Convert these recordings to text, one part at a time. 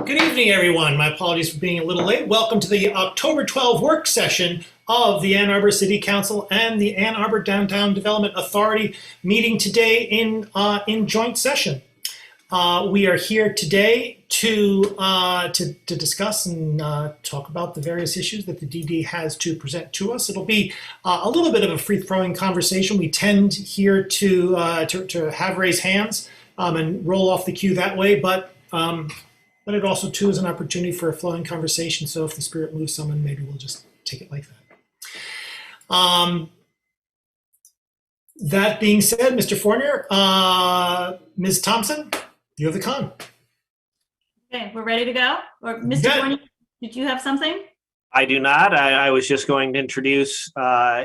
Good evening, everyone. My apologies for being a little late. Welcome to the October 12 work session of the Ann Arbor City Council and the Ann Arbor Downtown Development Authority meeting today in joint session. We are here today to discuss and talk about the various issues that the DDA has to present to us. It'll be a little bit of a free-flowing conversation. We tend here to have raised hands and roll off the queue that way, but it also too is an opportunity for a flowing conversation. So if the spirit moves someone, maybe we'll just take it like that. That being said, Mr. Fournier, Ms. Thompson, you have the con. Okay, we're ready to go. Or Mr. Fournier, did you have something? I do not. I was just going to introduce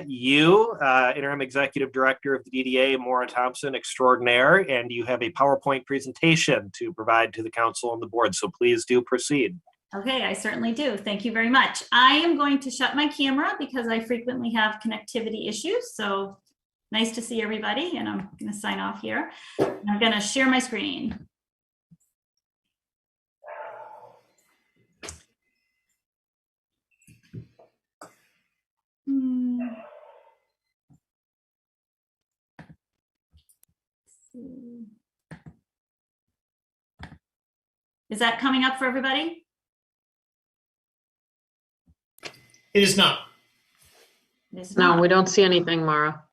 you, Interim Executive Director of the DDA, Maura Thompson, extraordinaire, and you have a PowerPoint presentation to provide to the council and the board, so please do proceed. Okay, I certainly do. Thank you very much. I am going to shut my camera because I frequently have connectivity issues, so nice to see everybody, and I'm going to sign off here. I'm going to share my screen. Is that coming up for everybody? It is not. It is not. No, we don't see anything, Mara.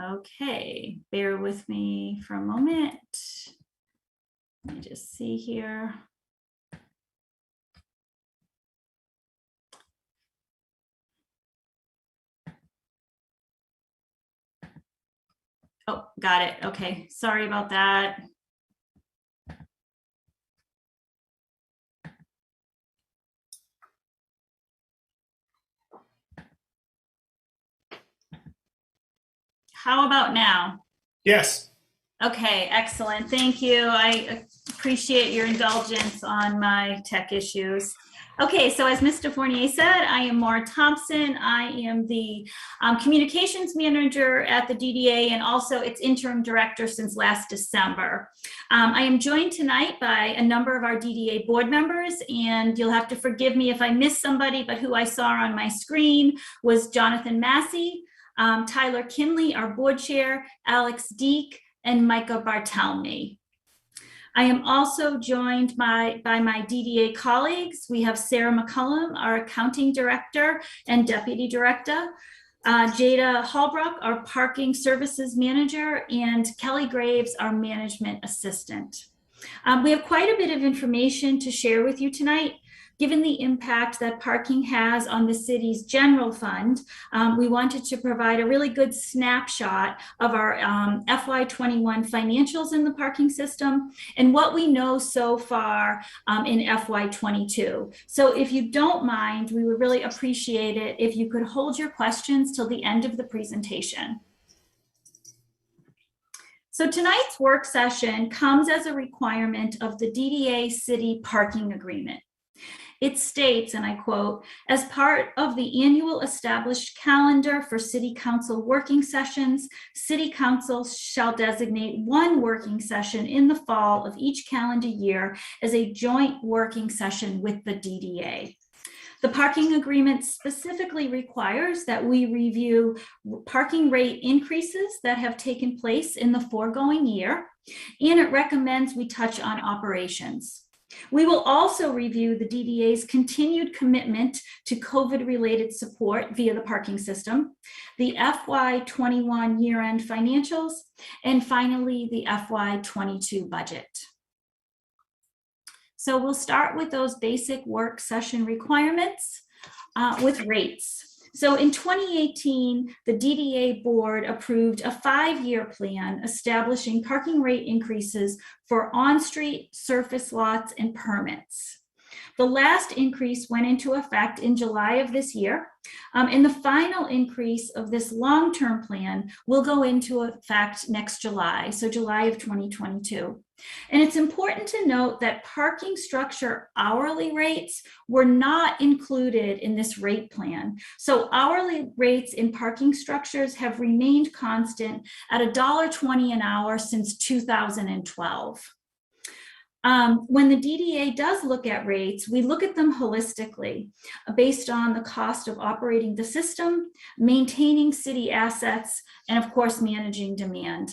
Okay, bear with me for a moment. Let me just see here. Oh, got it. Okay, sorry about that. How about now? Yes. Okay, excellent. Thank you. I appreciate your indulgence on my tech issues. Okay, so as Mr. Fournier said, I am Maura Thompson. I am the communications manager at the DDA and also its interim director since last December. I am joined tonight by a number of our DDA board members, and you'll have to forgive me if I miss somebody, but who I saw on my screen was Jonathan Massey, Tyler Kinley, our board chair, Alex Deek, and Micah Bartelme. I am also joined by my DDA colleagues. We have Sarah McCullum, our accounting director and deputy director, Jada Hallbrook, our parking services manager, and Kelly Graves, our management assistant. We have quite a bit of information to share with you tonight. Given the impact that parking has on the city's general fund, we wanted to provide a really good snapshot of our FY21 financials in the parking system and what we know so far in FY22. So if you don't mind, we would really appreciate it if you could hold your questions till the end of the presentation. So tonight's work session comes as a requirement of the DDA City Parking Agreement. It states, and I quote, as part of the annual established calendar for City Council working sessions, City Council shall designate one working session in the fall of each calendar year as a joint working session with the DDA. The parking agreement specifically requires that we review parking rate increases that have taken place in the foregoing year, and it recommends we touch on operations. We will also review the DDA's continued commitment to COVID-related support via the parking system, the FY21 year-end financials, and finally, the FY22 budget. So we'll start with those basic work session requirements with rates. So in 2018, the DDA board approved a 5-year plan establishing parking rate increases for on-street, surface lots, and permits. The last increase went into effect in July of this year, and the final increase of this long-term plan will go into effect next July, so July of 2022. And it's important to note that parking structure hourly rates were not included in this rate plan. So hourly rates in parking structures have remained constant at $1.20 an hour since 2012. When the DDA does look at rates, we look at them holistically based on the cost of operating the system, maintaining city assets, and of course, managing demand.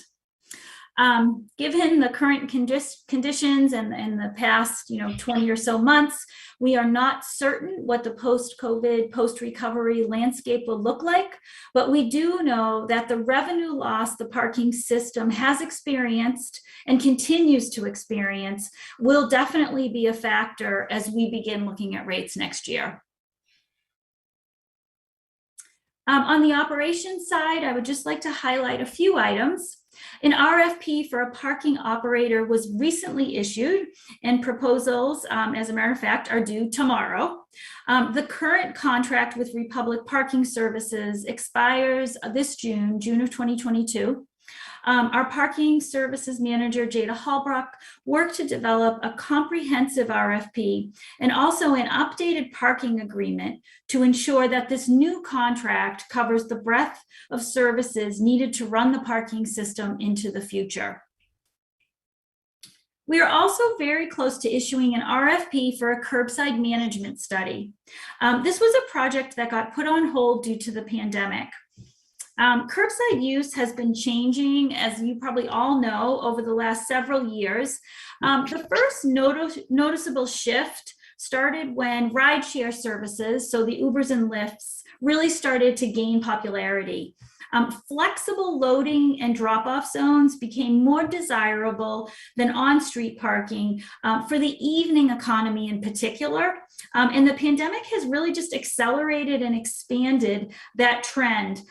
Given the current conditions and the past 20 or so months, we are not certain what the post-COVID, post-recovery landscape will look like, but we do know that the revenue loss the parking system has experienced and continues to experience will definitely be a factor as we begin looking at rates next year. On the operations side, I would just like to highlight a few items. An RFP for a parking operator was recently issued, and proposals, as a matter of fact, are due tomorrow. The current contract with Republic Parking Services expires this June of 2022. Our parking services manager, Jada Hallbrook, worked to develop a comprehensive RFP and also an updated parking agreement to ensure that this new contract covers the breadth of services needed to run the parking system into the future. We are also very close to issuing an RFP for a curbside management study. This was a project that got put on hold due to the pandemic. Curbside use has been changing, as you probably all know, over the last several years. The first noticeable shift started when rideshare services, so the Ubers and Lyfts, really started to gain popularity. Flexible loading and drop-off zones became more desirable than on-street parking for the evening economy in particular. And the pandemic has really just accelerated and expanded that trend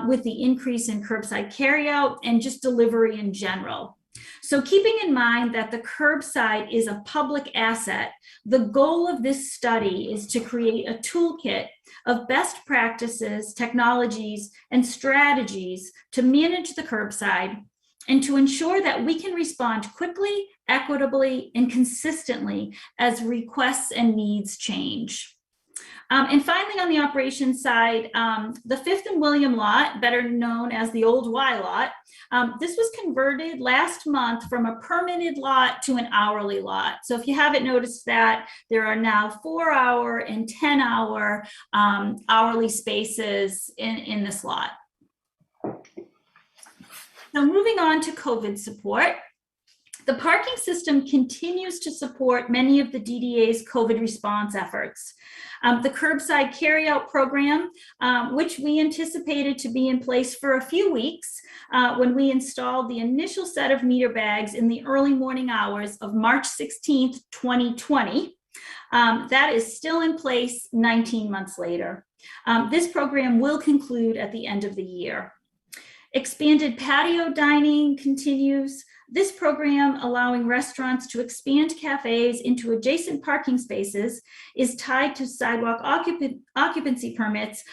with the increase in curbside carryout and just delivery in general. So keeping in mind that the curbside is a public asset, the goal of this study is to create a toolkit of best practices, technologies, and strategies to manage the curbside and to ensure that we can respond quickly, equitably, and consistently as requests and needs change. And finally, on the operations side, the 5th and William lot, better known as the old Y lot, this was converted last month from a permitted lot to an hourly lot. So if you haven't noticed that, there are now 4-hour and 10-hour hourly spaces in this lot. So moving on to COVID support. The parking system continues to support many of the DDA's COVID response efforts. The curbside carryout program, which we anticipated to be in place for a few weeks when we installed the initial set of meter bags in the early morning hours of March 16th, 2020. That is still in place 19 months later. This program will conclude at the end of the year. Expanded patio dining continues. This program, allowing restaurants to expand cafes into adjacent parking spaces, is tied to sidewalk occupancy permits,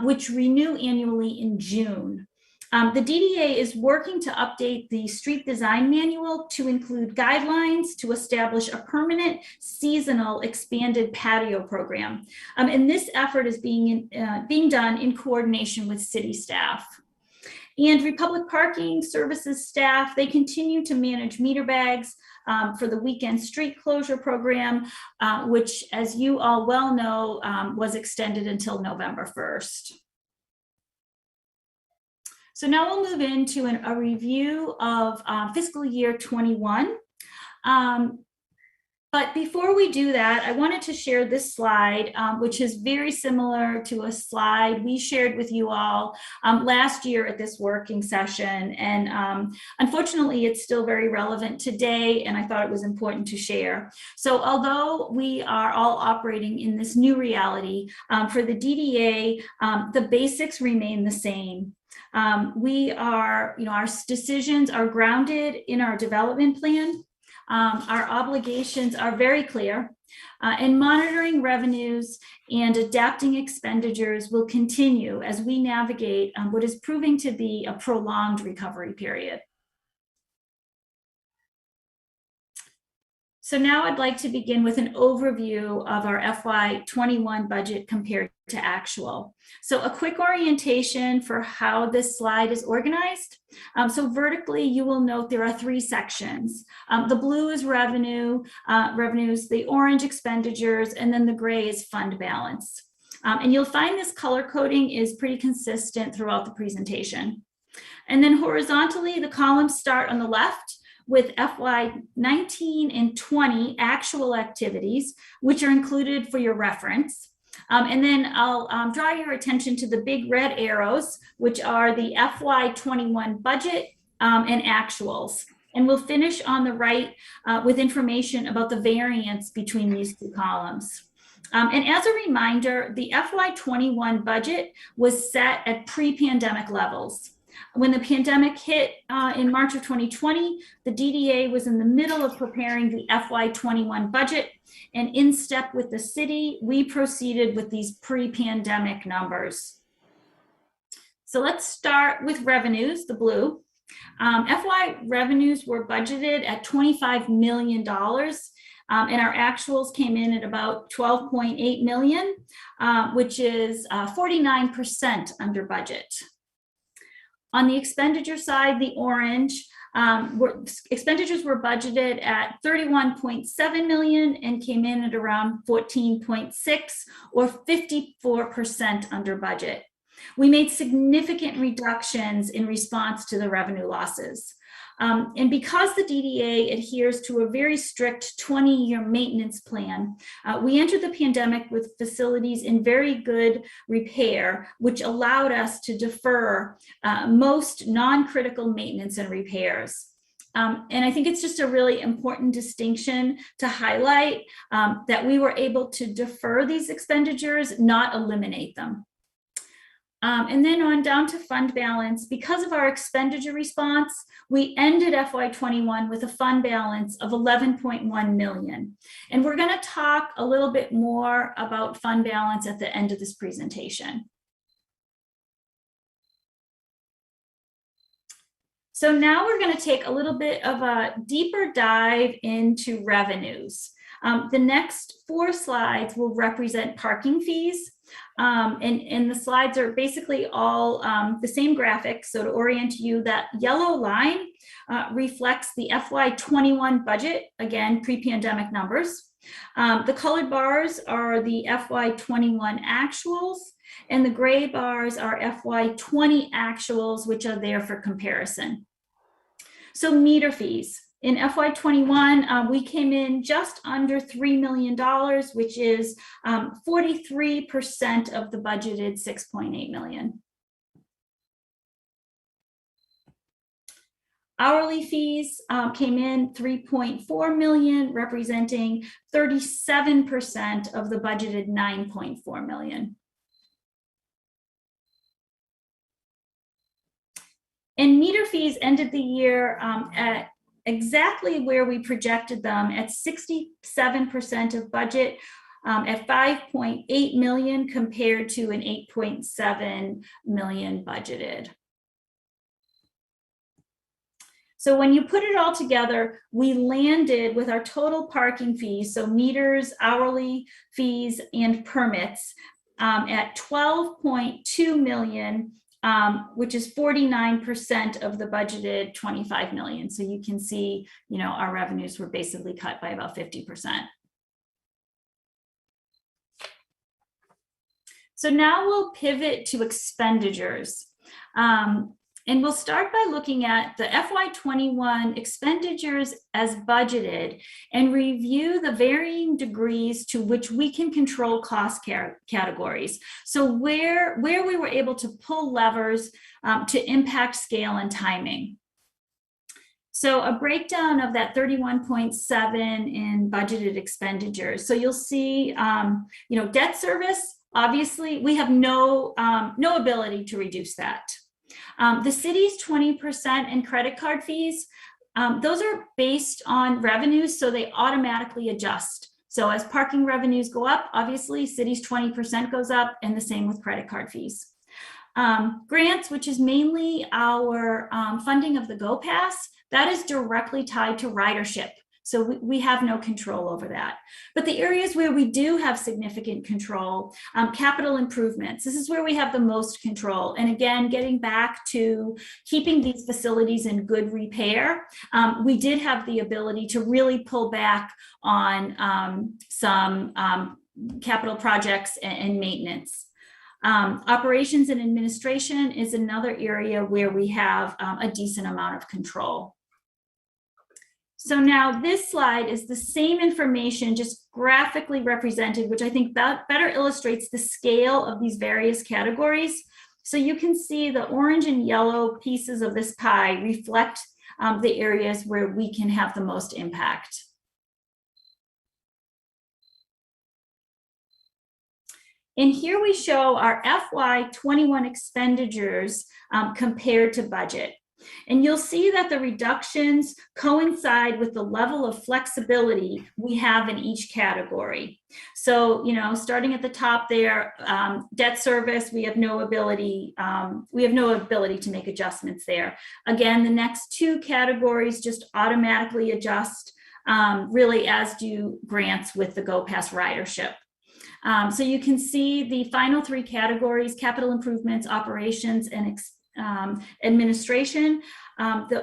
which renew annually in June. The DDA is working to update the street design manual to include guidelines to establish a permanent seasonal expanded patio program. And this effort is being done in coordination with city staff. And Republic Parking Services staff, they continue to manage meter bags for the weekend street closure program, which, as you all well know, was extended until November 1st. So now we'll move into a review of fiscal year 21. But before we do that, I wanted to share this slide, which is very similar to a slide we shared with you all last year at this working session. And unfortunately, it's still very relevant today, and I thought it was important to share. So although we are all operating in this new reality, for the DDA, the basics remain the same. Our decisions are grounded in our development plan. Our obligations are very clear, and monitoring revenues and adapting expenditures will continue as we navigate what is proving to be a prolonged recovery period. So now I'd like to begin with an overview of our FY21 budget compared to actual. So a quick orientation for how this slide is organized. So vertically, you will note there are 3 sections. The blue is revenues, the orange expenditures, and then the gray is fund balance. And you'll find this color coding is pretty consistent throughout the presentation. And then horizontally, the columns start on the left with FY19 and 20 actual activities, which are included for your reference. And then I'll draw your attention to the big red arrows, which are the FY21 budget and actuals. And we'll finish on the right with information about the variance between these 2 columns. And as a reminder, the FY21 budget was set at pre-pandemic levels. When the pandemic hit in March of 2020, the DDA was in the middle of preparing the FY21 budget, and in step with the city, we proceeded with these pre-pandemic numbers. So let's start with revenues, the blue. FY revenues were budgeted at $25 million, and our actuals came in at about 12.8 million, which is 49% under budget. On the expenditure side, the orange, expenditures were budgeted at 31.7 million and came in at around 14.6 or 54% under budget. We made significant reductions in response to the revenue losses. And because the DDA adheres to a very strict 20-year maintenance plan, we entered the pandemic with facilities in very good repair, which allowed us to defer most non-critical maintenance and repairs. And I think it's just a really important distinction to highlight that we were able to defer these expenditures, not eliminate them. And then on down to fund balance. Because of our expenditure response, we ended FY21 with a fund balance of 11.1 million. And we're going to talk a little bit more about fund balance at the end of this presentation. So now we're going to take a little bit of a deeper dive into revenues. The next 4 slides will represent parking fees. And the slides are basically all the same graphic. So to orient you, that yellow line reflects the FY21 budget, again, pre-pandemic numbers. The colored bars are the FY21 actuals, and the gray bars are FY20 actuals, which are there for comparison. So meter fees. In FY21, we came in just under $3 million, which is 43% of the budgeted $6.8 million. Hourly fees came in $3.4 million, representing 37% of the budgeted $9.4 million. And meter fees ended the year at exactly where we projected them, at 67% of budget, at 5.8 million compared to an 8.7 million budgeted. So when you put it all together, we landed with our total parking fees, so meters, hourly fees, and permits, at 12.2 million, which is 49% of the budgeted 25 million. So you can see, our revenues were basically cut by about 50%. So now we'll pivot to expenditures. And we'll start by looking at the FY21 expenditures as budgeted and review the varying degrees to which we can control cost categories. So where we were able to pull levers to impact scale and timing. So a breakdown of that 31.7 in budgeted expenditures. So you'll see, debt service, obviously we have no ability to reduce that. The city's 20% in credit card fees, those are based on revenues, so they automatically adjust. So as parking revenues go up, obviously city's 20% goes up, and the same with credit card fees. Grants, which is mainly our funding of the Go Pass, that is directly tied to ridership. So we have no control over that. But the areas where we do have significant control, capital improvements, this is where we have the most control. And again, getting back to keeping these facilities in good repair, we did have the ability to really pull back on some capital projects and maintenance. Operations and administration is another area where we have a decent amount of control. So now this slide is the same information, just graphically represented, which I think better illustrates the scale of these various categories. So you can see the orange and yellow pieces of this pie reflect the areas where we can have the most impact. And here we show our FY21 expenditures compared to budget. And you'll see that the reductions coincide with the level of flexibility we have in each category. So, starting at the top there, debt service, we have no ability to make adjustments there. Again, the next two categories just automatically adjust, really, as do grants with the Go Pass ridership. So you can see the final three categories: capital improvements, operations, and administration.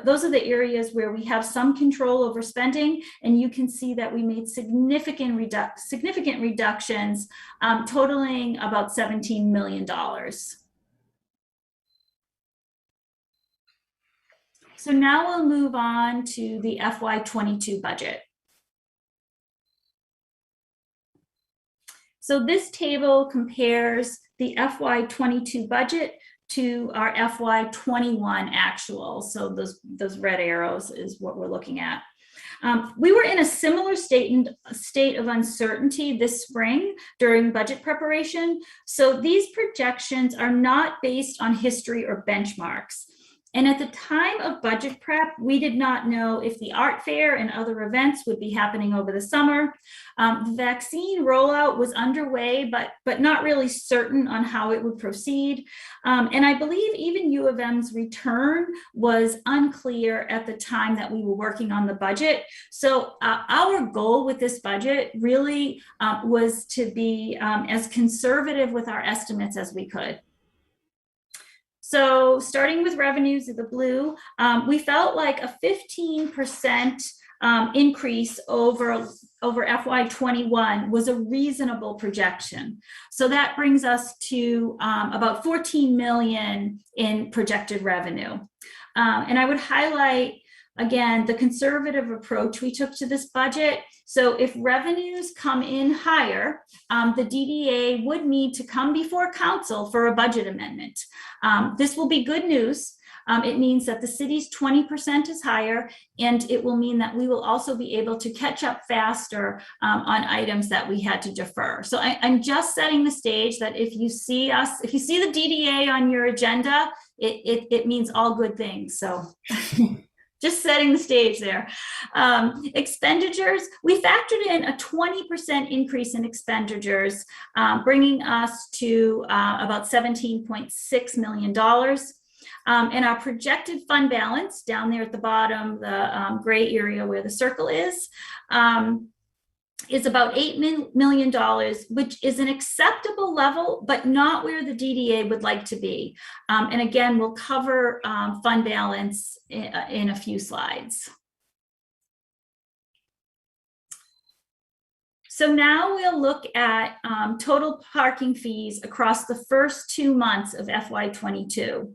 Those are the areas where we have some control over spending, and you can see that we made significant reductions, totaling about $17 million. So now we'll move on to the FY22 budget. So this table compares the FY22 budget to our FY21 actual. So those red arrows is what we're looking at. We were in a similar state of uncertainty this spring during budget preparation. So these projections are not based on history or benchmarks. And at the time of budget prep, we did not know if the art fair and other events would be happening over the summer. The vaccine rollout was underway, but not really certain on how it would proceed. And I believe even U of M's return was unclear at the time that we were working on the budget. So our goal with this budget really was to be as conservative with our estimates as we could. So starting with revenues of the blue, we felt like a 15% increase over FY21 was a reasonable projection. So that brings us to about 14 million in projected revenue. And I would highlight, again, the conservative approach we took to this budget. So if revenues come in higher, the DDA would need to come before council for a budget amendment. This will be good news. It means that the city's 20% is higher, and it will mean that we will also be able to catch up faster on items that we had to defer. So I'm just setting the stage that if you see the DDA on your agenda, it means all good things. So just setting the stage there. Expenditures, we factored in a 20% increase in expenditures, bringing us to about $17.6 million. And our projected fund balance down there at the bottom, the gray area where the circle is about $8 million, which is an acceptable level, but not where the DDA would like to be. And again, we'll cover fund balance in a few slides. So now we'll look at total parking fees across the first 2 months of FY22.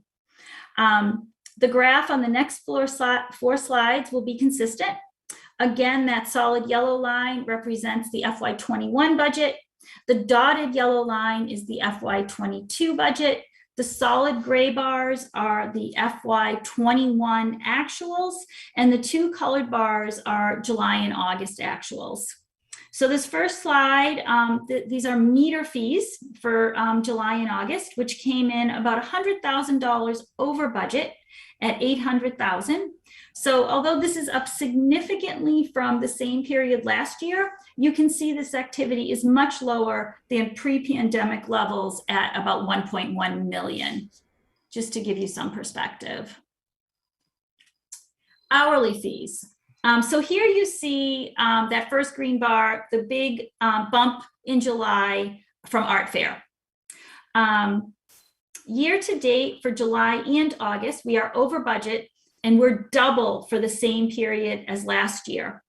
The graph on the next 4 slides will be consistent. Again, that solid yellow line represents the FY21 budget. The dotted yellow line is the FY22 budget. The solid gray bars are the FY21 actuals, and the 2 colored bars are July and August actuals. So this first slide, these are meter fees for July and August, which came in about $100,000 over budget at $800,000. So although this is up significantly from the same period last year, you can see this activity is much lower than pre-pandemic levels at about 1.1 million, just to give you some perspective. Hourly fees. So here you see that first green bar, the big bump in July from Art Fair. Year to date for July and August, we are over budget, and we're double for the same period as last year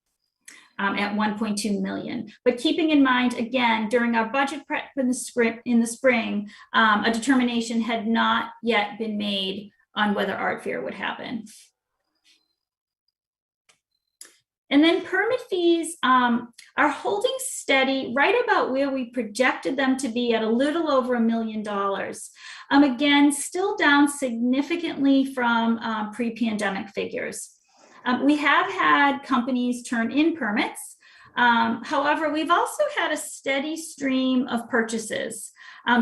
at 1.2 million. But keeping in mind, again, during our budget prep in the spring, a determination had not yet been made on whether Art Fair would happen. And then permit fees are holding steady right about where we projected them to be at a little over $1 million. Again, still down significantly from pre-pandemic figures. We have had companies turn in permits. However, we've also had a steady stream of purchases.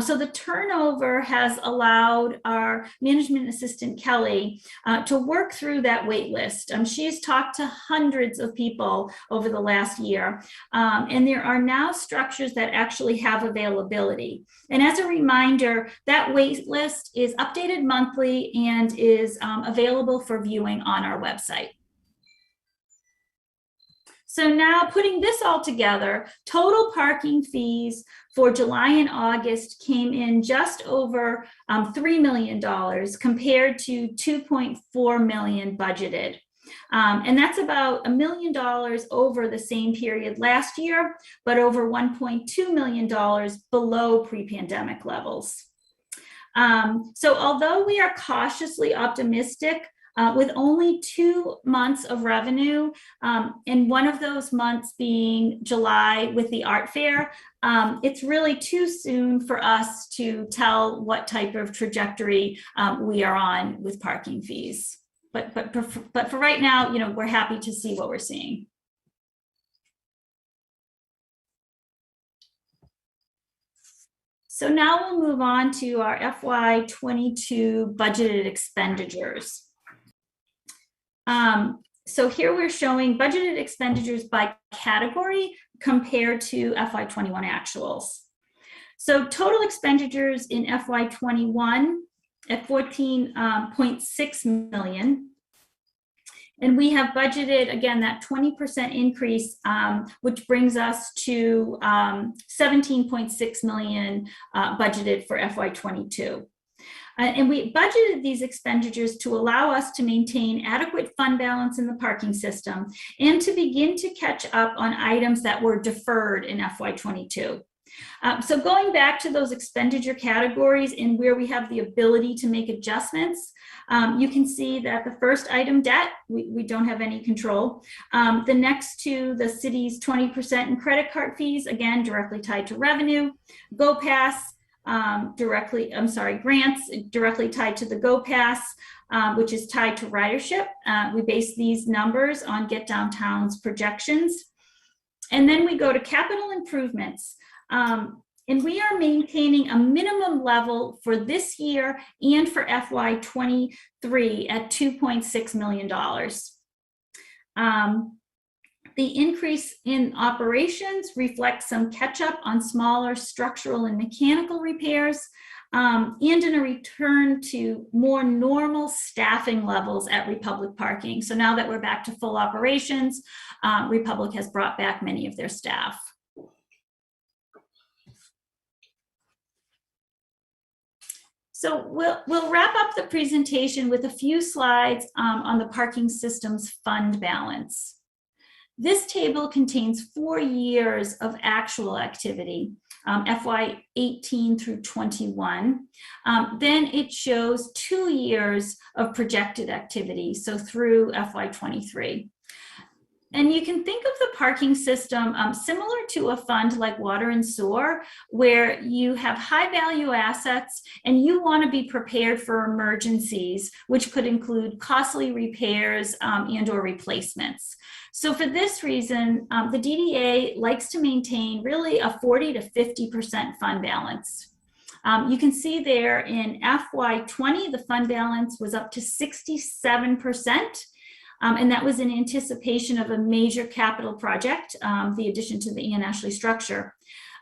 So the turnover has allowed our management assistant, Kelly, to work through that wait list. She's talked to hundreds of people over the last year, and there are now structures that actually have availability. And as a reminder, that wait list is updated monthly and is available for viewing on our website. So now putting this all together, total parking fees for July and August came in just over $3 million compared to $2.4 million budgeted. And that's about $1 million over the same period last year, but over $1.2 million below pre-pandemic levels. So although we are cautiously optimistic, with only 2 months of revenue, and one of those months being July with the art fair, it's really too soon for us to tell what type of trajectory we are on with parking fees. But for right now, we're happy to see what we're seeing. So now we'll move on to our FY22 budgeted expenditures. So here we're showing budgeted expenditures by category compared to FY21 actuals. So total expenditures in FY21 at 14.6 million. And we have budgeted, again, that 20% increase, which brings us to 17.6 million budgeted for FY22. And we budgeted these expenditures to allow us to maintain adequate fund balance in the parking system and to begin to catch up on items that were deferred in FY22. So going back to those expenditure categories and where we have the ability to make adjustments, you can see that the first item, debt, we don't have any control. The next two, the city's 20% in credit card fees, again, directly tied to revenue. GoPass, grants directly tied to the GoPass, which is tied to ridership. We base these numbers on Get Downtown's projections. And then we go to capital improvements. And we are maintaining a minimum level for this year and for FY23 at $2.6 million. The increase in operations reflects some catch up on smaller structural and mechanical repairs, and in a return to more normal staffing levels at Republic Parking. So now that we're back to full operations, Republic has brought back many of their staff. So we'll wrap up the presentation with a few slides on the parking system's fund balance. This table contains 4 years of actual activity, FY18 through 21. Then it shows 2 years of projected activity, so through FY23. And you can think of the parking system similar to a fund like water and sewer, where you have high value assets and you want to be prepared for emergencies, which could include costly repairs and or replacements. So for this reason, the DDA likes to maintain really a 40 to 50% fund balance. You can see there in FY20, the fund balance was up to 67%. And that was in anticipation of a major capital project, the addition to the Ian Ashley structure.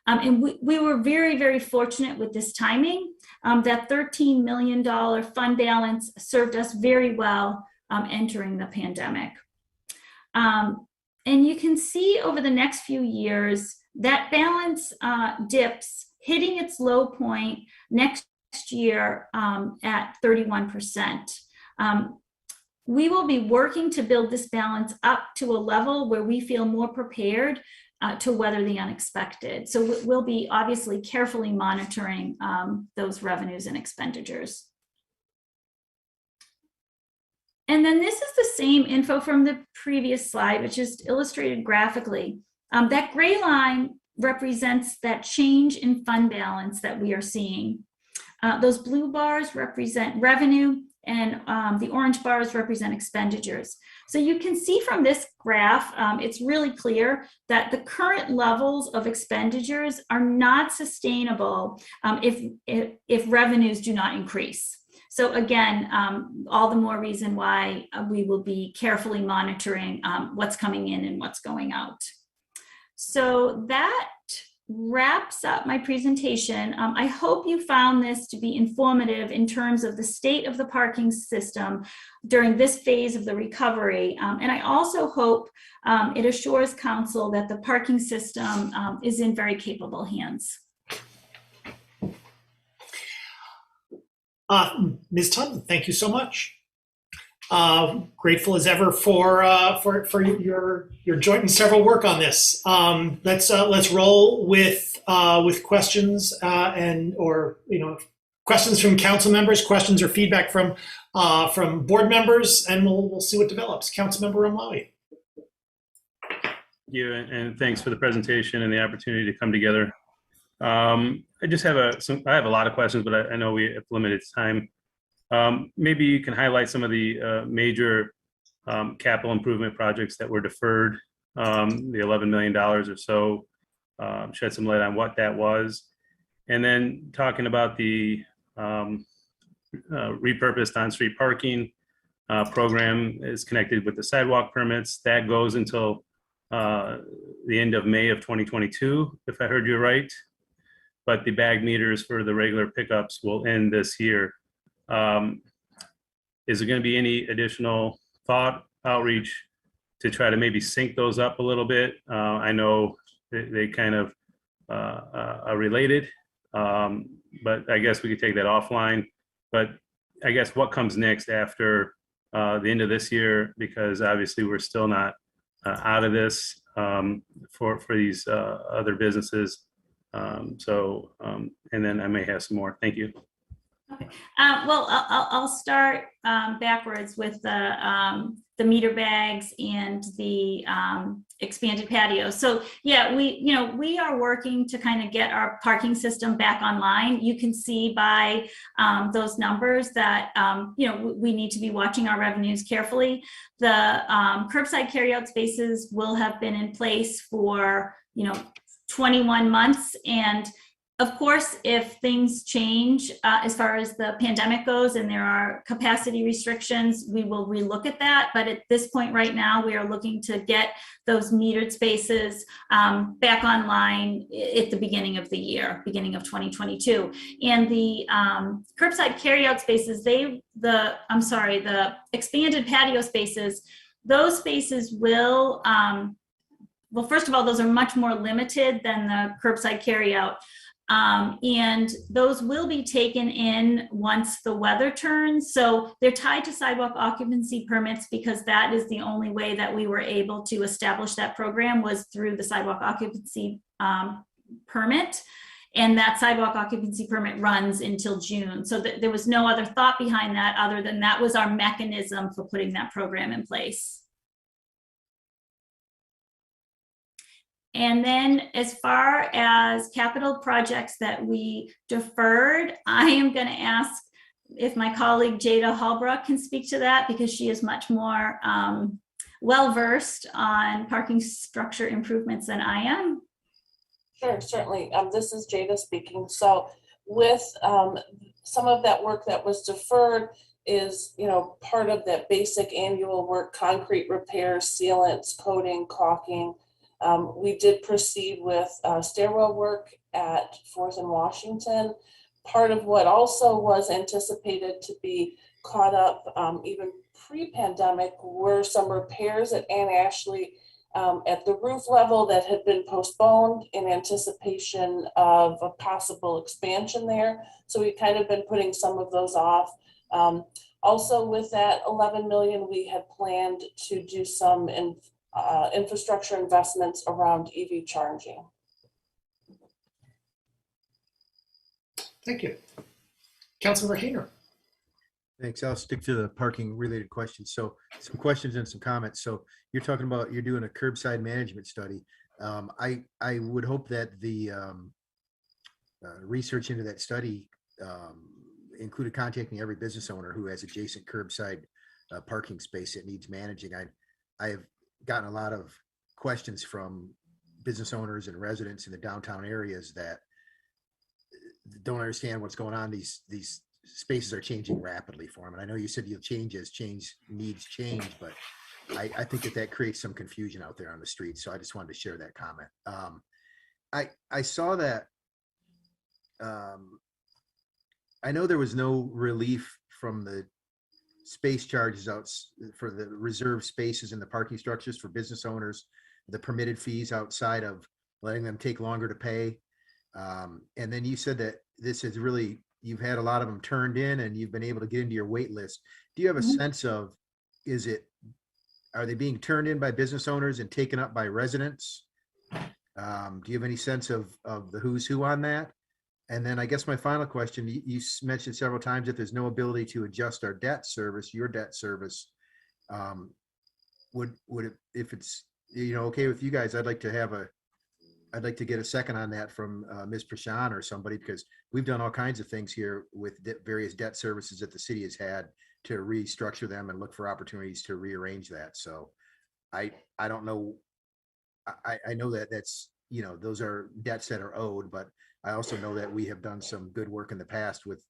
And we were very, very fortunate with this timing. That $13 million fund balance served us very well entering the pandemic. And you can see over the next few years that balance dips, hitting its low point next year at 31%. We will be working to build this balance up to a level where we feel more prepared to weather the unexpected. So we'll be obviously carefully monitoring those revenues and expenditures. And then this is the same info from the previous slide, which is illustrated graphically. That gray line represents that change in fund balance that we are seeing. Those blue bars represent revenue, and the orange bars represent expenditures. So you can see from this graph, it's really clear that the current levels of expenditures are not sustainable if revenues do not increase. So again, all the more reason why we will be carefully monitoring what's coming in and what's going out. So that wraps up my presentation. I hope you found this to be informative in terms of the state of the parking system during this phase of the recovery. And I also hope it assures Council that the parking system is in very capable hands. Ms. Tun, thank you so much. Grateful as ever for your joint and several work on this. Let's roll with questions or questions from council members, questions or feedback from board members, and we'll see what develops. Councilmember Omlawi. Thank you, and thanks for the presentation and the opportunity to come together. I just have I have a lot of questions, but I know we have limited time. Maybe you can highlight some of the major capital improvement projects that were deferred, the $11 million or so, shed some light on what that was. And then talking about the repurposed on-street parking program is connected with the sidewalk permits. That goes until the end of May of 2022, if I heard you right. But the bag meters for the regular pickups will end this year. Is there going to be any additional thought outreach to try to maybe sync those up a little bit? I know they kind of are related, but I guess we could take that offline. But I guess what comes next after the end of this year, because obviously we're still not out of this for these other businesses. And then I may have some more. Thank you. Okay. Well, I'll start backwards with the meter bags and the expanded patio. So yeah, we are working to kind of get our parking system back online. You can see by those numbers that we need to be watching our revenues carefully. The curbside carryout spaces will have been in place for 21 months, and of course, if things change as far as the pandemic goes and there are capacity restrictions, we will relook at that. But at this point right now, we are looking to get those metered spaces back online at the beginning of the year, beginning of 2022. And the curbside carryout spaces, the expanded patio spaces, those spaces will, well, first of all, those are much more limited than the curbside carryout. And those will be taken in once the weather turns. So they're tied to sidewalk occupancy permits because that is the only way that we were able to establish that program was through the sidewalk occupancy permit. And that sidewalk occupancy permit runs until June. So there was no other thought behind that other than that was our mechanism for putting that program in place. And then as far as capital projects that we deferred, I am going to ask if my colleague Jada Hallbrook can speak to that because she is much more well-versed on parking structure improvements than I am. Sure, certainly. This is Jada speaking. So with some of that work that was deferred is, part of that basic annual work, concrete repairs, sealants, coating, caulking. We did proceed with stairwell work at 4th and Washington. Part of what also was anticipated to be caught up even pre-pandemic were some repairs at Ann Ashley at the roof level that had been postponed in anticipation of a possible expansion there. So we kind of been putting some of those off. Also with that 11 million, we had planned to do some infrastructure investments around EV charging. Thank you. Councilmember Hayner. Thanks. I'll stick to the parking related questions. So some questions and some comments. So you're talking about, you're doing a curbside management study. I would hope that the research into that study included contacting every business owner who has adjacent curbside parking space that needs managing. I have gotten a lot of questions from business owners and residents in the downtown areas that don't understand what's going on. These spaces are changing rapidly for them. And I know you said you'll change as needs change, but I think that creates some confusion out there on the street. So I just wanted to share that comment. I saw that. I know there was no relief from the space charges out for the reserved spaces in the parking structures for business owners, the permitted fees outside of letting them take longer to pay. And then you said that this is really, you've had a lot of them turned in and you've been able to get into your wait list. Do you have a sense of, are they being turned in by business owners and taken up by residents? Do you have any sense of the who's who on that? And then I guess my final question, you mentioned several times that there's no ability to adjust our debt service, your debt service. Would it, if it's, okay with you guys, I'd like to get a second on that from Ms. Prashant or somebody, because we've done all kinds of things here with various debt services that the city has had to restructure them and look for opportunities to rearrange that. So I don't know. I know that that's, those are debts that are owed, but I also know that we have done some good work in the past with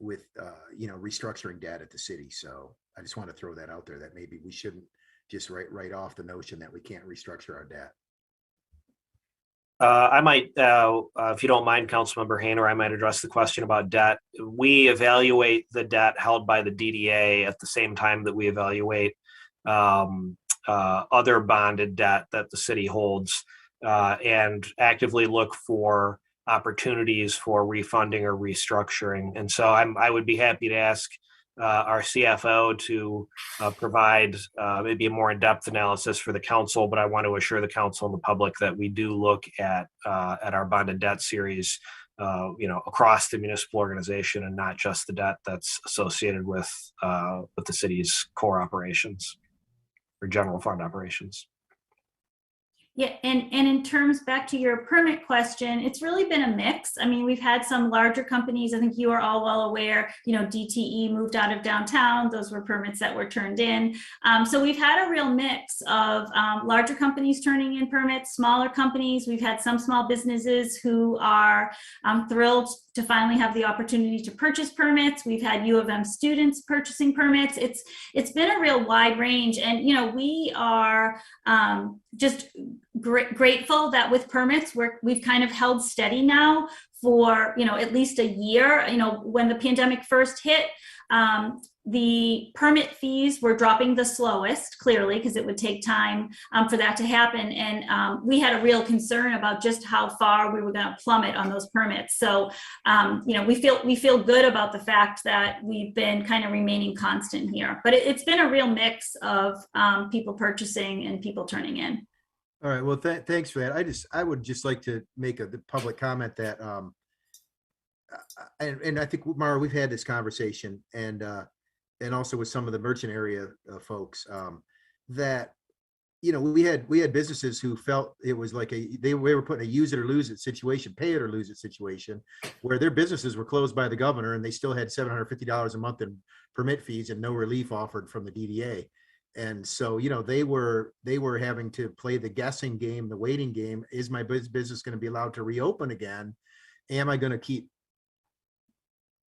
restructuring debt at the city. So I just want to throw that out there, that maybe we shouldn't just write off the notion that we can't restructure our debt. I might, if you don't mind, Councilmember Hayner, I might address the question about debt. We evaluate the debt held by the DDA at the same time that we evaluate other bonded debt that the city holds, and actively look for opportunities for refunding or restructuring. And so I would be happy to ask our CFO to provide maybe a more in-depth analysis for the council, but I want to assure the council and the public that we do look at our bonded debt series, across the municipal organization, and not just the debt that's associated with the city's core operations or general fund operations. Yeah, and in terms, back to your permit question, it's really been a mix. I mean, we've had some larger companies, I think you are all well aware, DTE moved out of downtown. Those were permits that were turned in. So we've had a real mix of larger companies turning in permits, smaller companies. We've had some small businesses who are thrilled to finally have the opportunity to purchase permits. We've had U of M students purchasing permits. It's been a real wide range, and we are just grateful that with permits we've kind of held steady now for at least a year. When the pandemic first hit, the permit fees were dropping the slowest, clearly, because it would take time for that to happen. And we had a real concern about just how far we were going to plummet on those permits. So, we feel good about the fact that we've been kind of remaining constant here. But it's been a real mix of people purchasing and people turning in. All right. Well, thanks for that. I would just like to make a public comment that, and I think, Mara, we've had this conversation, and also with some of the merchant area folks, that we had businesses who felt it was like we were putting a use it or lose it situation, pay it or lose it situation, where their businesses were closed by the governor and they still had $750 a month in permit fees and no relief offered from the DDA. And so, they were having to play the guessing game, the waiting game. Is my business going to be allowed to reopen again? Am I going to keep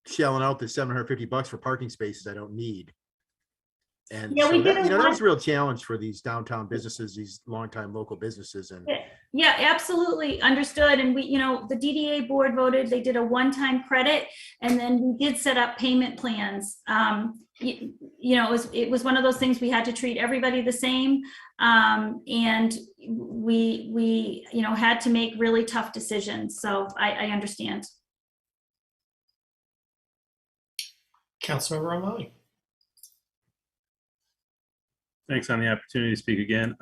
shelling out the $750 for parking spaces I don't need? And Yeah, so we did that, a that lot. was a real challenge for these downtown businesses, these longtime local businesses. And Yeah, absolutely understood. And we, the DDA board voted, they did a one-time credit, and then we did set up payment plans. It was one of those things we had to treat everybody the same. And we had to make really tough decisions. So I understand. Councilmember O'Malley. Thanks on the opportunity to speak again.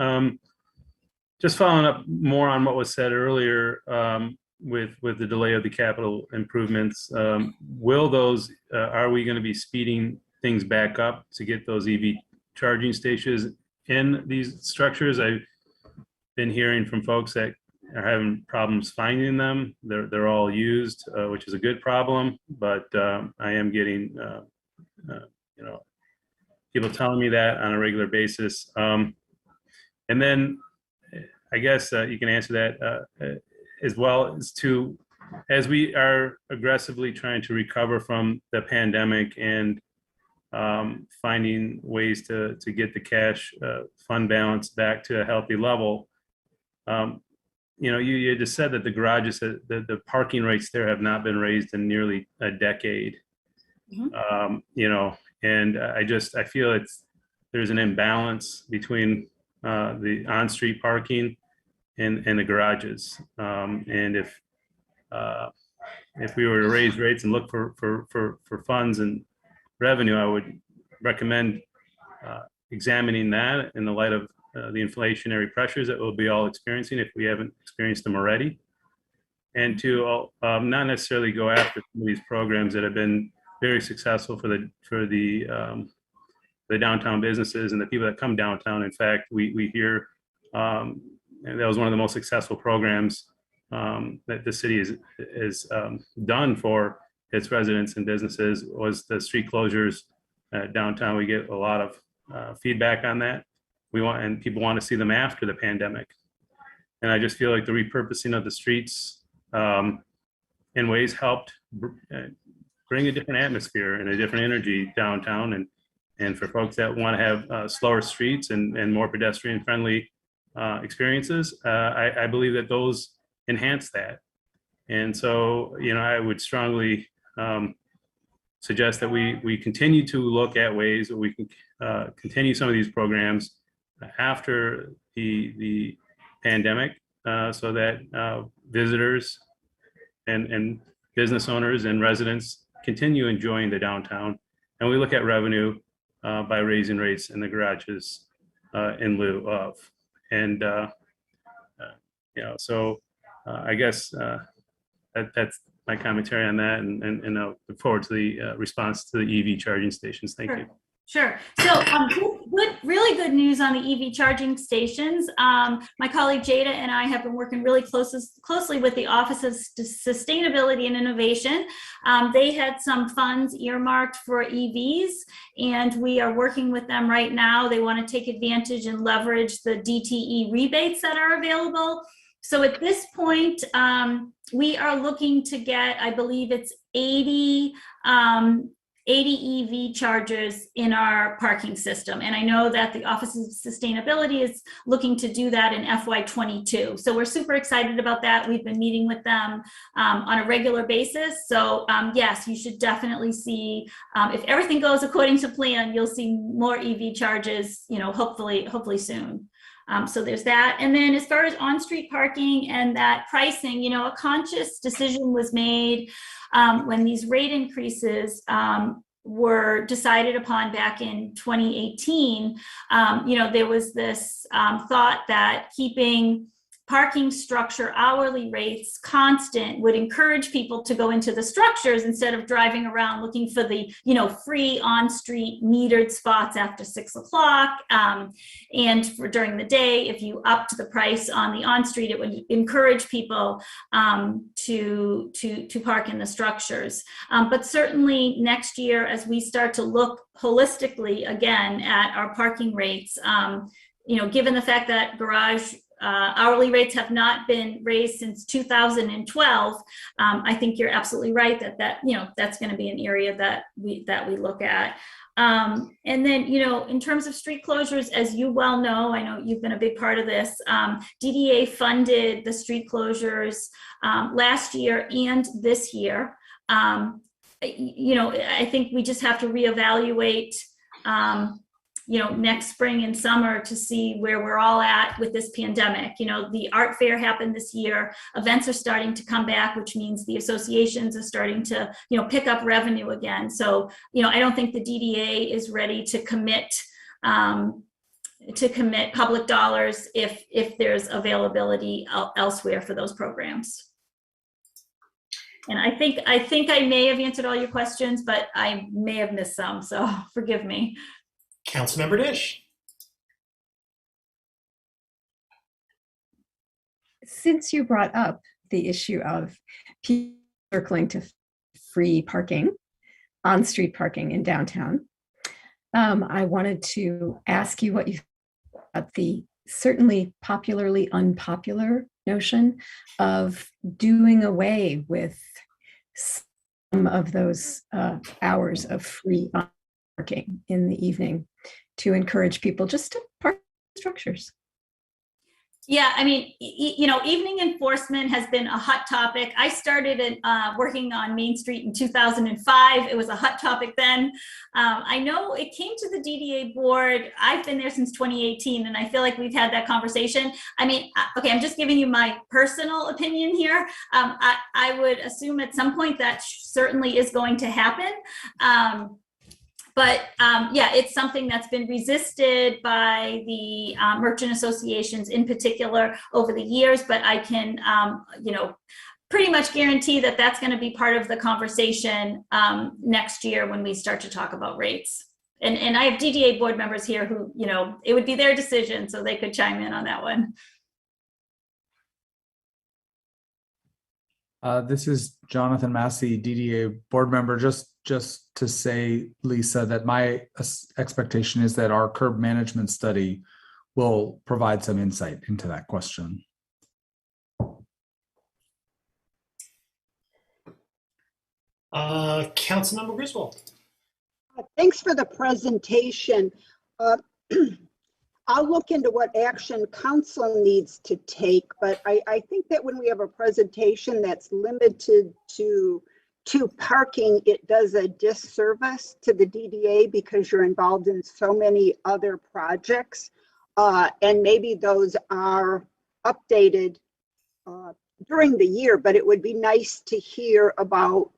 Just following up more on what was said earlier with the delay of the capital improvements. Will those, are we going to be speeding things back up to get those EV charging stations in these structures? I've been hearing from folks that are having problems finding them. They're all used, which is a good problem, but I am getting, people telling me that on a regular basis. And then I guess you can answer that as well as we are aggressively trying to recover from the pandemic and finding ways to get the cash fund balance back to a healthy level. You just said that the garages, the parking rates there have not been raised in nearly a decade. And I feel there's an imbalance between the on-street parking and the garages. And if we were to raise rates and look for funds and revenue, I would recommend examining that in the light of the inflationary pressures that we'll be all experiencing if we haven't experienced them already. And to not necessarily go after some of these programs that have been very successful for the downtown businesses and the people that come downtown. In fact, we hear and that was one of the most successful programs that the city has done for its residents and businesses was the street closures downtown. We get a lot of feedback on that. And people want to see them after the pandemic. And I just feel like the repurposing of the streets in ways helped bring a different atmosphere and a different energy downtown. And for folks that want to have slower streets and more pedestrian friendly experiences, I believe that those enhance that. And so, I would strongly suggest that we continue to look at ways that we can continue some of these programs after the pandemic so that visitors and business owners and residents continue enjoying the downtown. And we look at revenue by raising rates in the garages in lieu of. And, so I guess that's my commentary on that. And I look forward to the response to the EV charging stations. Thank you. Sure. So really good news on the EV charging stations. My colleague Jada and I have been working really closely with the Office of Sustainability and Innovation. They had some funds earmarked for EVs, and we are working with them right now. They want to take advantage and leverage the DTE rebates that are available. So at this point, we are looking to get, I believe it's 80 EV chargers in our parking system. And I know that the Office of Sustainability is looking to do that in FY22. So we're super excited about that. We've been meeting with them on a regular basis. So yes, you should definitely see, if everything goes according to plan, you'll see more EV charges, hopefully soon. So there's that. And then as far as on-street parking and that pricing, a conscious decision was made when these rate increases were decided upon back in 2018. There was this thought that keeping parking structure hourly rates constant would encourage people to go into the structures instead of driving around looking for the, free on-street metered spots after 6 o'clock. And for during the day, if you upped the price on the on-street, it would encourage people to park in the structures. But certainly next year, as we start to look holistically again at our parking rates, given the fact that garage hourly rates have not been raised since 2012. I think you're absolutely right that that's going to be an area that we look at. And then, in terms of street closures, as you well know, I know you've been a big part of this, DDA funded the street closures last year and this year. I think we just have to reevaluate, next spring and summer to see where we're all at with this pandemic. The art fair happened this year. Events are starting to come back, which means the associations are starting to, pick up revenue again. So, I don't think the DDA is ready to commit public dollars if there's availability elsewhere for those programs. And I think I may have answered all your questions, but I may have missed some, so forgive me. Councilmember Dish. Since you brought up the issue of people circling to free parking, on-street parking in downtown, I wanted to ask you what you thought about the certainly popularly unpopular notion of doing away with some of those hours of free parking in the evening to encourage people just to park in structures. Yeah, I mean, evening enforcement has been a hot topic. I started working on Main Street in 2005. It was a hot topic then. I know it came to the DDA board. I've been there since 2018, and I feel like we've had that conversation. I mean, okay, I'm just giving you my personal opinion here. I would assume at some point that certainly is going to happen. But yeah, it's something that's been resisted by the merchant associations in particular over the years, but I can, pretty much guarantee that that's going to be part of the conversation next year when we start to talk about rates. And I have DDA board members here who, it would be their decision, so they could chime in on that one. This is Jonathan Massey, DDA board member. Just to say, Lisa, that my expectation is that our curb management study will provide some insight into that question. Councilmember Griswold. Thanks for the presentation. I'll look into what action council needs to take, but I think that when we have a presentation that's limited to parking, it does a disservice to the DDA because you're involved in so many other projects. And maybe those are updated during the year, but it would be nice to hear about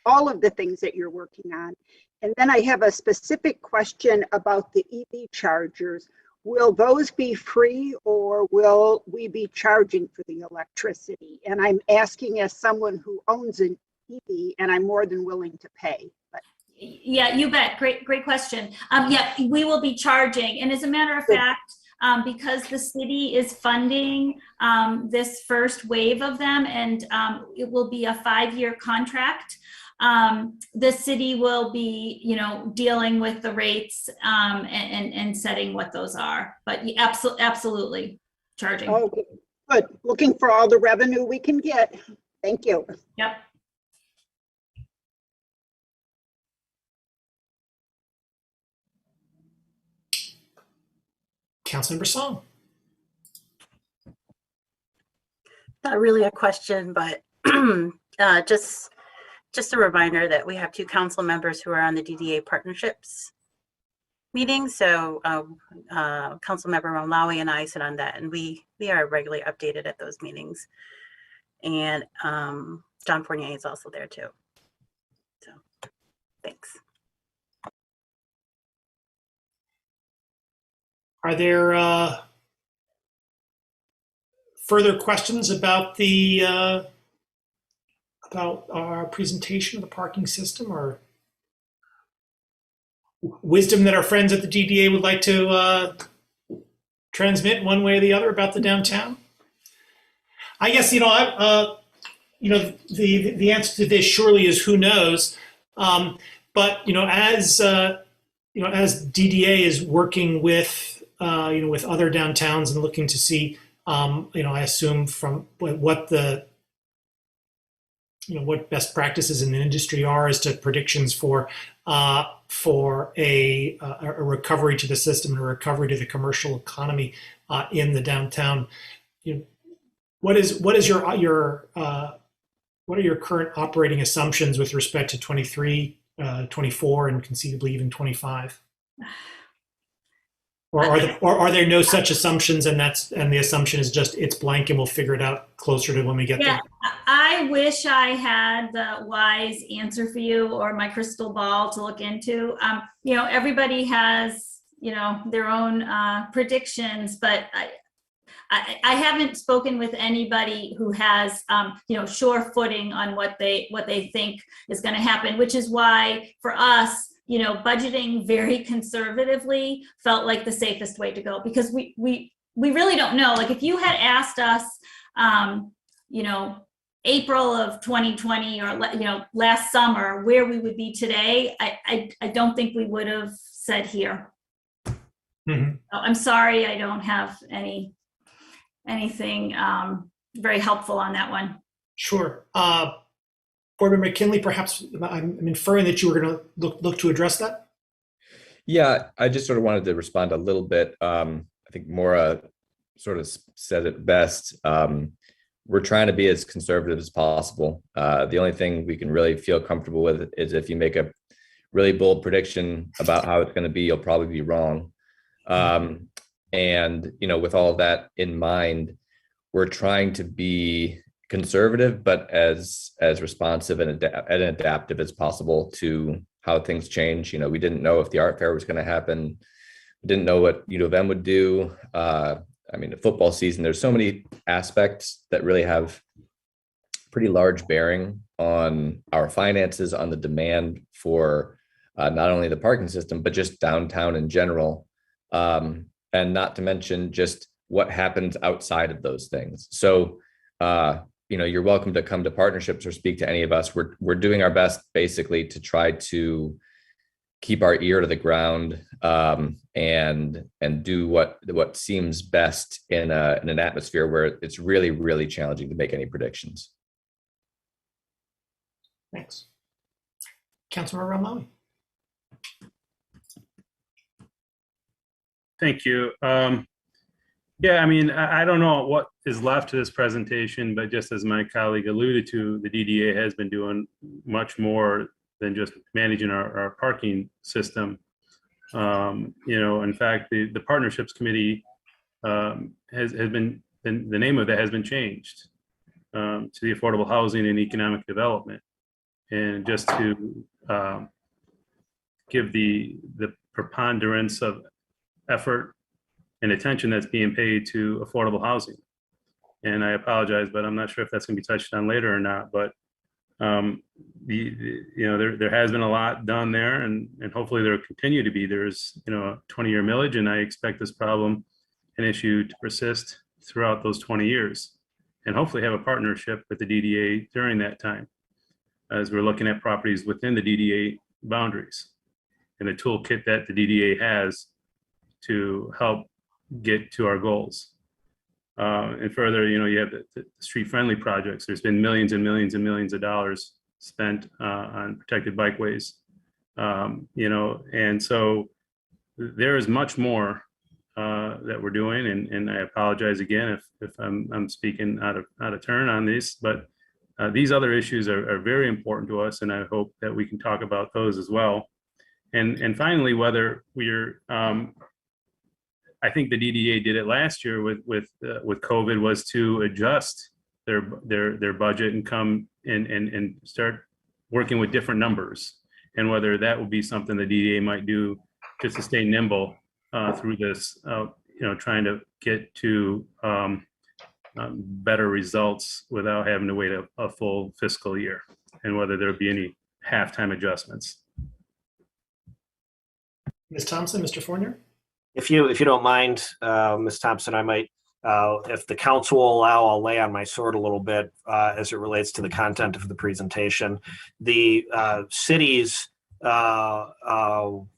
all of the things that you're working on. And then I have a specific question about the EV chargers. Will those be free or will we be charging for the electricity? And I'm asking as someone who owns an EV, and I'm more than willing to pay. But yeah, you bet. Great question. Yeah, we will be charging. And as a matter of fact, because the city is funding this first wave of them, and it will be a 5-year contract, the city will be, dealing with the rates and setting what those are. But absolutely charging. okay, good. Looking for all the revenue we can get. Thank you. Yep. Councilmember Song. Not really a question, but just a reminder that we have 2 council members who are on the DDA Partnerships meeting. So Councilmember Malawi and I sit on that, and we are regularly updated at those meetings. And John Fournier is also there too. So thanks. Are there further questions about the about our presentation of the parking system, or wisdom that our friends at the DDA would like to transmit one way or the other about the downtown? I guess the answer to this surely is who knows. But as DDA is working with with other downtowns and looking to see, I assume from what the what best practices in the industry are as to predictions for a recovery to the system and a recovery to the commercial economy in the downtown. What are your current operating assumptions with respect to 23, 24, and conceivably even 25? Or are there no such assumptions, and the assumption is just it's blank and we'll figure it out closer to when we get there? I wish I had the wise answer for you or my crystal ball to look into. Everybody has, their own predictions, but I haven't spoken with anybody who has, sure footing on what they think is going to happen, which is why for us, budgeting very conservatively felt like the safest way to go, because we really don't know. Like if you had asked us, April of 2020 or, last summer where we would be today, I don't think we would have said here. Mm-hmm. I'm sorry, I don't have anything very helpful on that one. Sure. Board Member McKinley, perhaps I'm inferring that you were going to look to address that. Yeah, I just sort of wanted to respond a little bit. I think Maura sort of said it best. We're trying to be as conservative as possible. The only thing we can really feel comfortable with is if you make a really bold prediction about how it's going to be, you'll probably be wrong. And, with all of that in mind, we're trying to be conservative, but as responsive and adaptive as possible to how things change. We didn't know if the art fair was going to happen. We didn't know what U of M would do. The football season, there's so many aspects that really have pretty large bearing on our finances, on the demand for not only the parking system, but just downtown in general. And not to mention just what happens outside of those things. So, you're welcome to come to partnerships or speak to any of us. We're doing our best basically to try to keep our ear to the ground and do what seems best in an atmosphere where it's really, really challenging to make any predictions. Thanks. Councilmember Ramawi. Thank you. I don't know what is left to this presentation, but just as my colleague alluded to, the DDA has been doing much more than just managing our parking system. In fact, the Partnerships Committee has been, the name of that has been changed to the Affordable Housing and Economic Development. And just to give the preponderance of effort and attention that's being paid to affordable housing. And I apologize, but I'm not sure if that's going to be touched on later or not. But there has been a lot done there, and hopefully there will continue to be. There's a 20-year millage, and I expect this problem and issue to persist throughout those 20 years, and hopefully have a partnership with the DDA during that time, as we're looking at properties within the DDA boundaries and the toolkit that the DDA has to help get to our goals. And further, you have the street-friendly projects. There's been millions and millions and millions of dollars spent on protected bikeways, and so there is much more that we're doing. And I apologize again if I'm speaking out of turn on this, but these other issues are very important to us, and I hope that we can talk about those as well. And finally, whether we're I think the DDA did it last year with COVID, was to adjust their budget and come and start working with different numbers, and whether that will be something the DDA might do just to stay nimble through this, trying to get to better results without having to wait a full fiscal year, and whether there'll be any halftime adjustments. Ms. Thompson, Mr. Fournier? If you don't mind, Ms. Thompson, I might, if the council will allow, I'll lay on my sword a little bit as it relates to the content of the presentation. The city's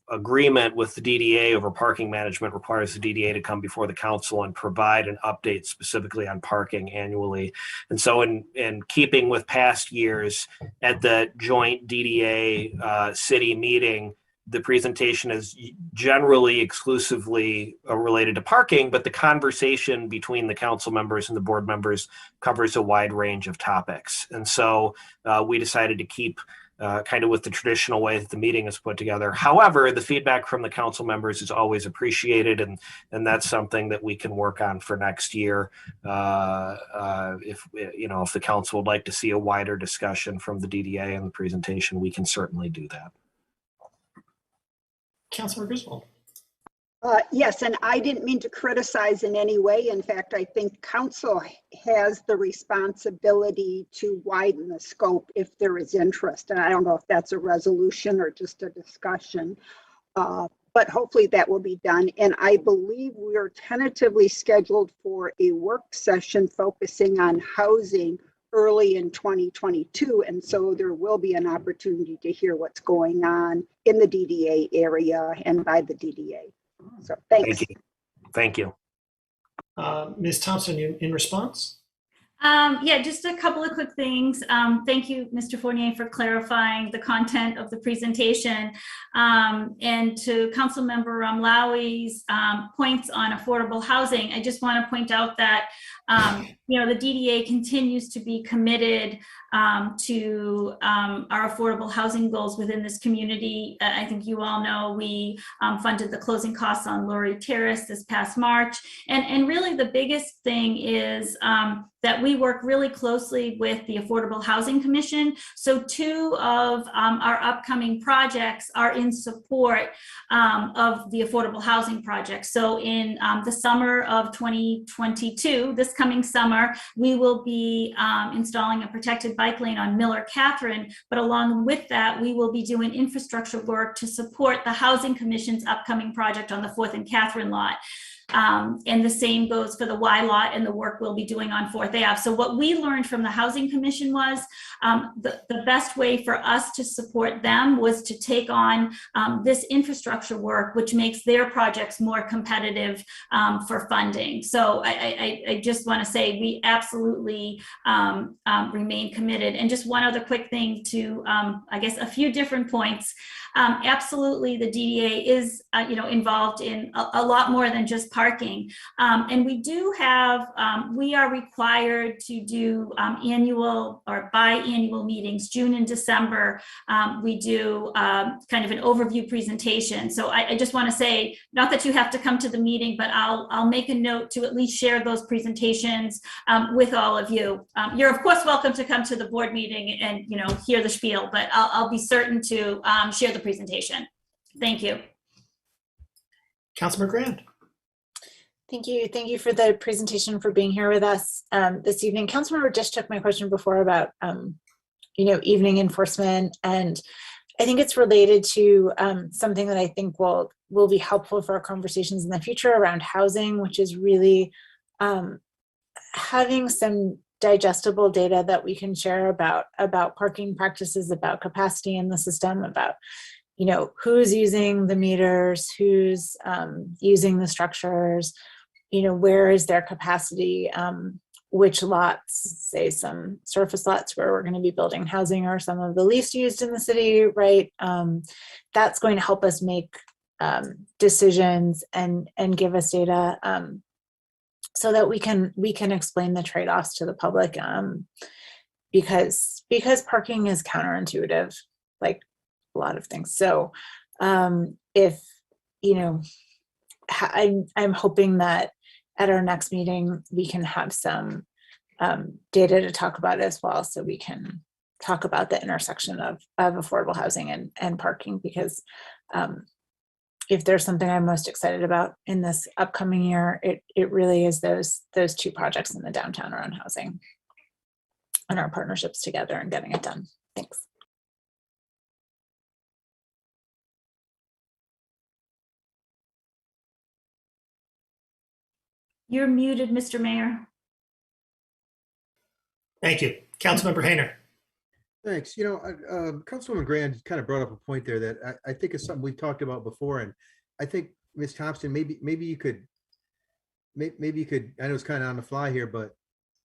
agreement with the DDA over parking management requires the DDA to come before the council and provide an update specifically on parking annually. And so in keeping with past years, at the joint DDA city meeting, the presentation is generally exclusively related to parking, but the conversation between the council members and the board members covers a wide range of topics. And so we decided to keep kind of with the traditional way that the meeting is put together. However, the feedback from the council members is always appreciated, and that's something that we can work on for next year. If the council would like to see a wider discussion from the DDA in the presentation, we can certainly do that. Councilor Griswold. Yes, and I didn't mean to criticize in any way. In fact, I think council has the responsibility to widen the scope if there is interest. And I don't know if that's a resolution or just a discussion, but hopefully that will be done. And I believe we are tentatively scheduled for a work session focusing on housing early in 2022. And so there will be an opportunity to hear what's going on in the DDA area and by the DDA. So thanks. Thank you. Ms. Thompson, in response? Yeah, just a couple of quick things. Thank you, Mr. Fournier, for clarifying the content of the presentation. And to Councilmember Ramlawi's points on affordable housing, I just want to point out that the DDA continues to be committed to our affordable housing goals within this community. I think you all know we funded the closing costs on Laurie Terrace this past March. And really the biggest thing is that we work really closely with the Affordable Housing Commission. So 2 of our upcoming projects are in support of the affordable housing project. So in the summer of 2022, this coming summer, we will be installing a protected bike lane on Miller Catherine, but along with that, we will be doing infrastructure work to support the Housing Commission's upcoming project on the 4th and Catherine lot. And the same goes for the Y lot and the work we'll be doing on 4th Ave. So what we learned from the Housing Commission was the best way for us to support them was to take on this infrastructure work, which makes their projects more competitive for funding. So I just want to say we absolutely remain committed. And just one other quick thing to, I guess, a few different points. Absolutely, the DDA is, involved in a lot more than just parking. And we do have, we are required to do annual or biannual meetings, June and December. We do kind of an overview presentation. So I just want to say, not that you have to come to the meeting, but I'll make a note to at least share those presentations with all of you. You're of course welcome to come to the board meeting and hear the spiel, but I'll be certain to share the presentation. Thank you. Councilor Grand. Thank you. Thank you for the presentation, for being here with us this evening. Councilmember Dish took my question before about, evening enforcement, and I think it's related to something that I think will be helpful for our conversations in the future around housing, which is really having some digestible data that we can share about parking practices, about capacity in the system, about who's using the meters, who's using the structures, where is their capacity, which lots, say some surface lots where we're going to be building housing are some of the least used in the city, right? That's going to help us make decisions and give us data so that we can explain the trade-offs to the public, because parking is counterintuitive, like a lot of things. So if I'm hoping that at our next meeting we can have some data to talk about as well, so we can talk about the intersection of affordable housing and parking, because if there's something I'm most excited about in this upcoming year, it really is those 2 projects in the downtown around housing and our partnerships together and getting it done. Thanks. You're muted, Mr. Mayor. Thank you. Councilmember Hayner. Thanks. Councilwoman Grand kind of brought up a point there that I think is something we've talked about before. And I think, Ms. Thompson, maybe you could, I know it's kind of on the fly here, but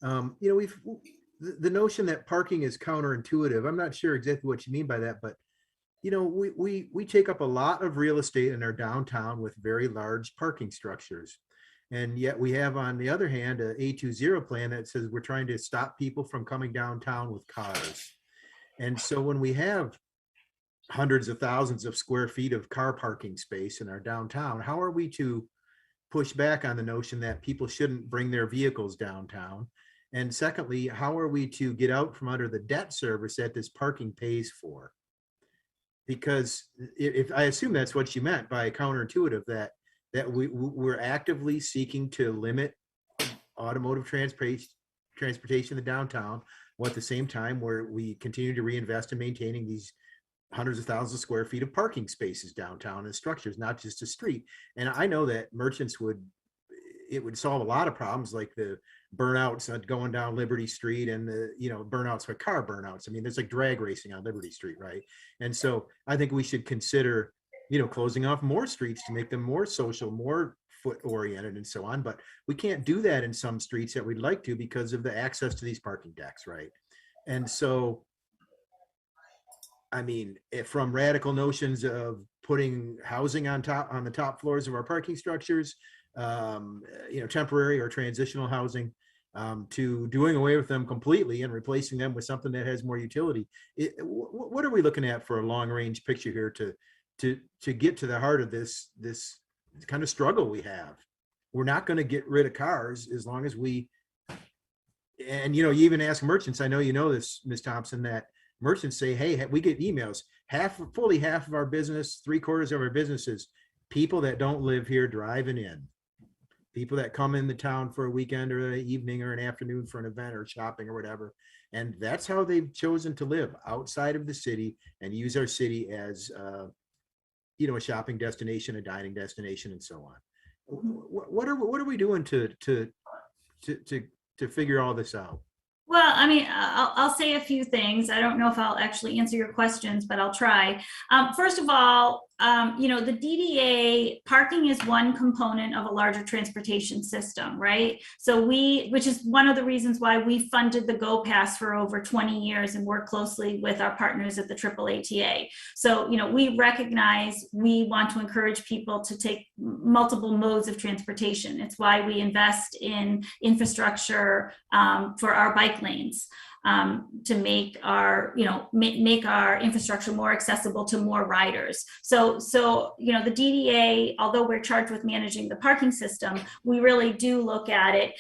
the notion that parking is counterintuitive, I'm not sure exactly what you mean by that, but we take up a lot of real estate in our downtown with very large parking structures. And yet we have, on the other hand, a A20 plan that says we're trying to stop people from coming downtown with cars. And so when we have hundreds of thousands of square feet of car parking space in our downtown, how are we to push back on the notion that people shouldn't bring their vehicles downtown? And secondly, how are we to get out from under the debt service that this parking pays for? Because if I assume that's what you meant by counterintuitive, that we're actively seeking to limit automotive transportation in the downtown, while at the same time where we continue to reinvest in maintaining these hundreds of thousands of square feet of parking spaces downtown and structures, not just a street. And I know that merchants it would solve a lot of problems, like the burnouts going down Liberty Street and the, burnouts for car burnouts. I mean, there's like drag racing on Liberty Street, right? And so I think we should consider, closing off more streets to make them more social, more foot oriented and so on. But we can't do that in some streets that we'd like to because of the access to these parking decks, right? And so, I mean, from radical notions of putting housing on the top floors of our parking structures, temporary or transitional housing, to doing away with them completely and replacing them with something that has more utility. What are we looking at for a long range picture here to get to the heart of this kind of struggle we have? We're not going to get rid of cars as long as and you even ask merchants, I know you know this, Ms. Thompson, that merchants say, hey, we get emails, fully half of our business, 3/4 of our businesses, people that don't live here driving in, people that come into town for a weekend or an evening or an afternoon for an event or shopping or whatever. And that's how they've chosen to live, outside of the city, and use our city as, a shopping destination, a dining destination, and so on. What are we doing to figure all this out? Well, I mean, I'll say a few things. I don't know if I'll actually answer your questions, but I'll try. First of all, the DDA parking is one component of a larger transportation system, right? So which is one of the reasons why we funded the Go Pass for over 20 years and work closely with our partners at the AAATA. So, we recognize we want to encourage people to take multiple modes of transportation. It's why we invest in infrastructure for our bike lanes. To make our infrastructure more accessible to more riders. So the DDA, although we're charged with managing the parking system, we really do look at it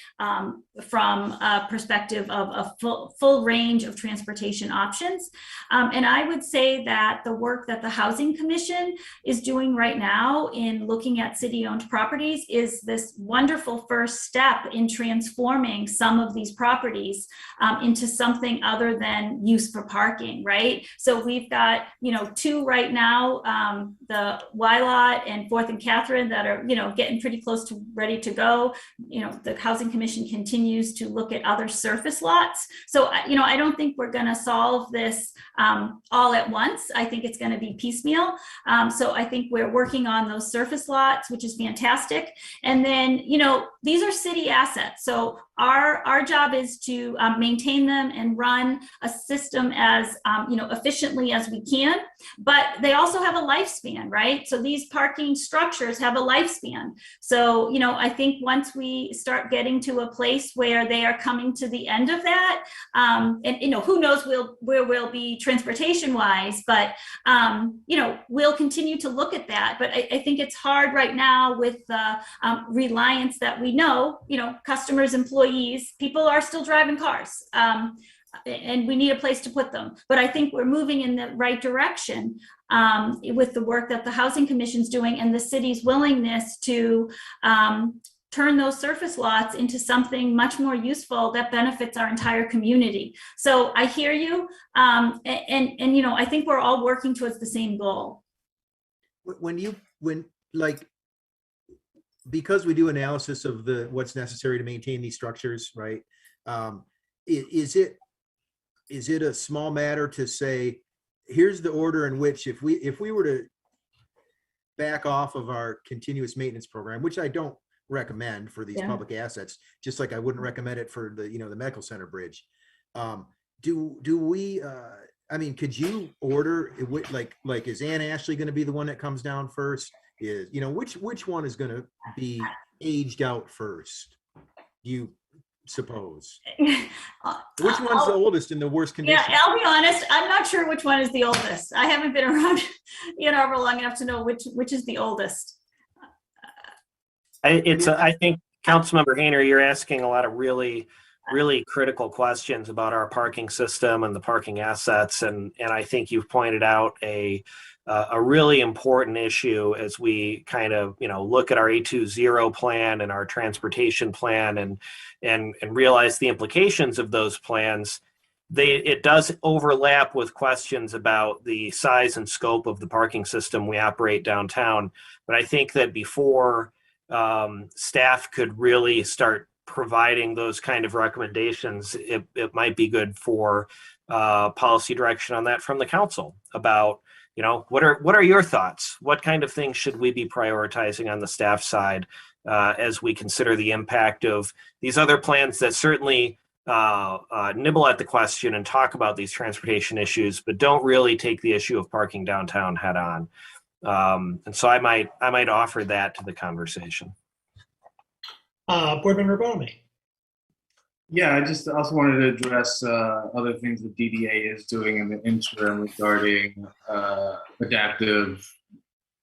from a perspective of a full range of transportation options. And I would say that the work that the Housing Commission is doing right now in looking at city-owned properties is this wonderful first step in transforming some of these properties into something other than use for parking, right? So we've got, two right now, the Wylot and 4th and Catherine that are, getting pretty close to ready to go. The Housing Commission continues to look at other surface lots. So, I don't think we're going to solve this all at once. I think it's going to be piecemeal. So I think we're working on those surface lots, which is fantastic. And then, these are city assets. So our job is to maintain them and run a system as efficiently as we can, but they also have a lifespan, right? So these parking structures have a lifespan. So I think once we start getting to a place where they are coming to the end of that, and who knows where we'll be transportation wise, but we'll continue to look at that. But I think it's hard right now with the reliance that we know, customers, employees, people are still driving cars. And we need a place to put them. But I think we're moving in the right direction with the work that the Housing Commission's doing and the city's willingness to turn those surface lots into something much more useful that benefits our entire community. So I hear you, and I think we're all working towards the same goal. Because we do analysis of what's necessary to maintain these structures, right? Is is it a small matter to say, here's the order in which if we were to back off of our continuous maintenance program, which I don't recommend for these Yeah. public assets, just like I wouldn't recommend it for the, the medical center bridge. Do we, I mean, could you order it like, is Ann Ashley going to be the one that comes down first? Is, which one is going to be aged out first? Do you suppose? Which one's the oldest in the worst condition? Yeah, I'll be honest, I'm not sure which one is the oldest. I haven't been around Ann Arbor long enough to know which is the oldest. I think, Councilmember Hayner, you're asking a lot of really critical questions about our parking system and the parking assets, and I think you've pointed out a really important issue as we kind of look at our A20 plan and our transportation plan and realize the implications of those plans. It does overlap with questions about the size and scope of the parking system we operate downtown, but I think that before staff could really start providing those kind of recommendations, it might be good for policy direction on that from the council about, what are your thoughts? What kind of things should we be prioritizing on the staff side as we consider the impact of these other plans that certainly nibble at the question and talk about these transportation issues, but don't really take the issue of parking downtown head on. And so I might offer that to the conversation. Board Member Bowman. Yeah, I just also wanted to address other things that DDA is doing in the interim regarding adaptive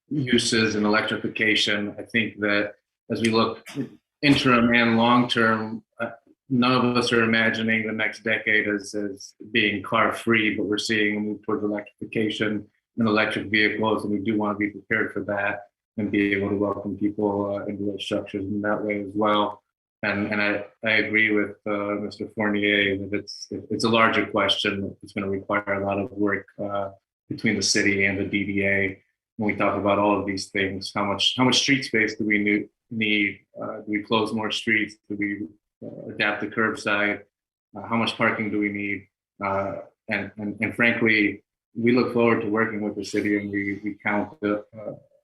uses and electrification. I think that as we look interim and long-term, none of us are imagining the next decade as being car-free, but we're seeing a move towards electrification and electric vehicles, and we do want to be prepared for that and be able to welcome people into those structures in that way as well. And I agree with Mr. Fournier that it's a larger question. It's going to require a lot of work between the city and the DDA when we talk about all of these things. How much street space do we need? Do we close more streets? Do we adapt the curbside? How much parking do we need? And frankly, we look forward to working with the city, and we count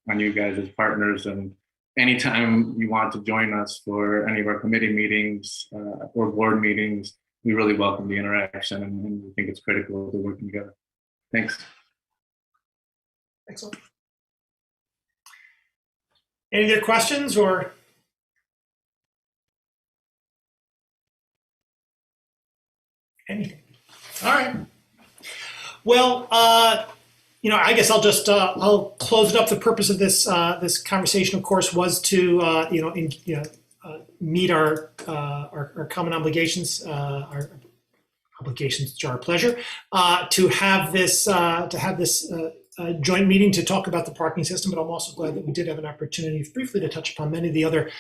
on you guys as partners. And anytime you want to join us for any of our committee meetings or board meetings, we really welcome the interaction, and we think it's critical to working together. Thanks. Excellent. Any other questions or? Anything? All right. Well, I guess I'll just I'll close it up. The purpose of this this conversation, of course, was to meet our common obligations, our obligations, which are our pleasure, to have this joint meeting to talk about the parking system. But I'm also glad that we did have an opportunity briefly to touch upon many of the other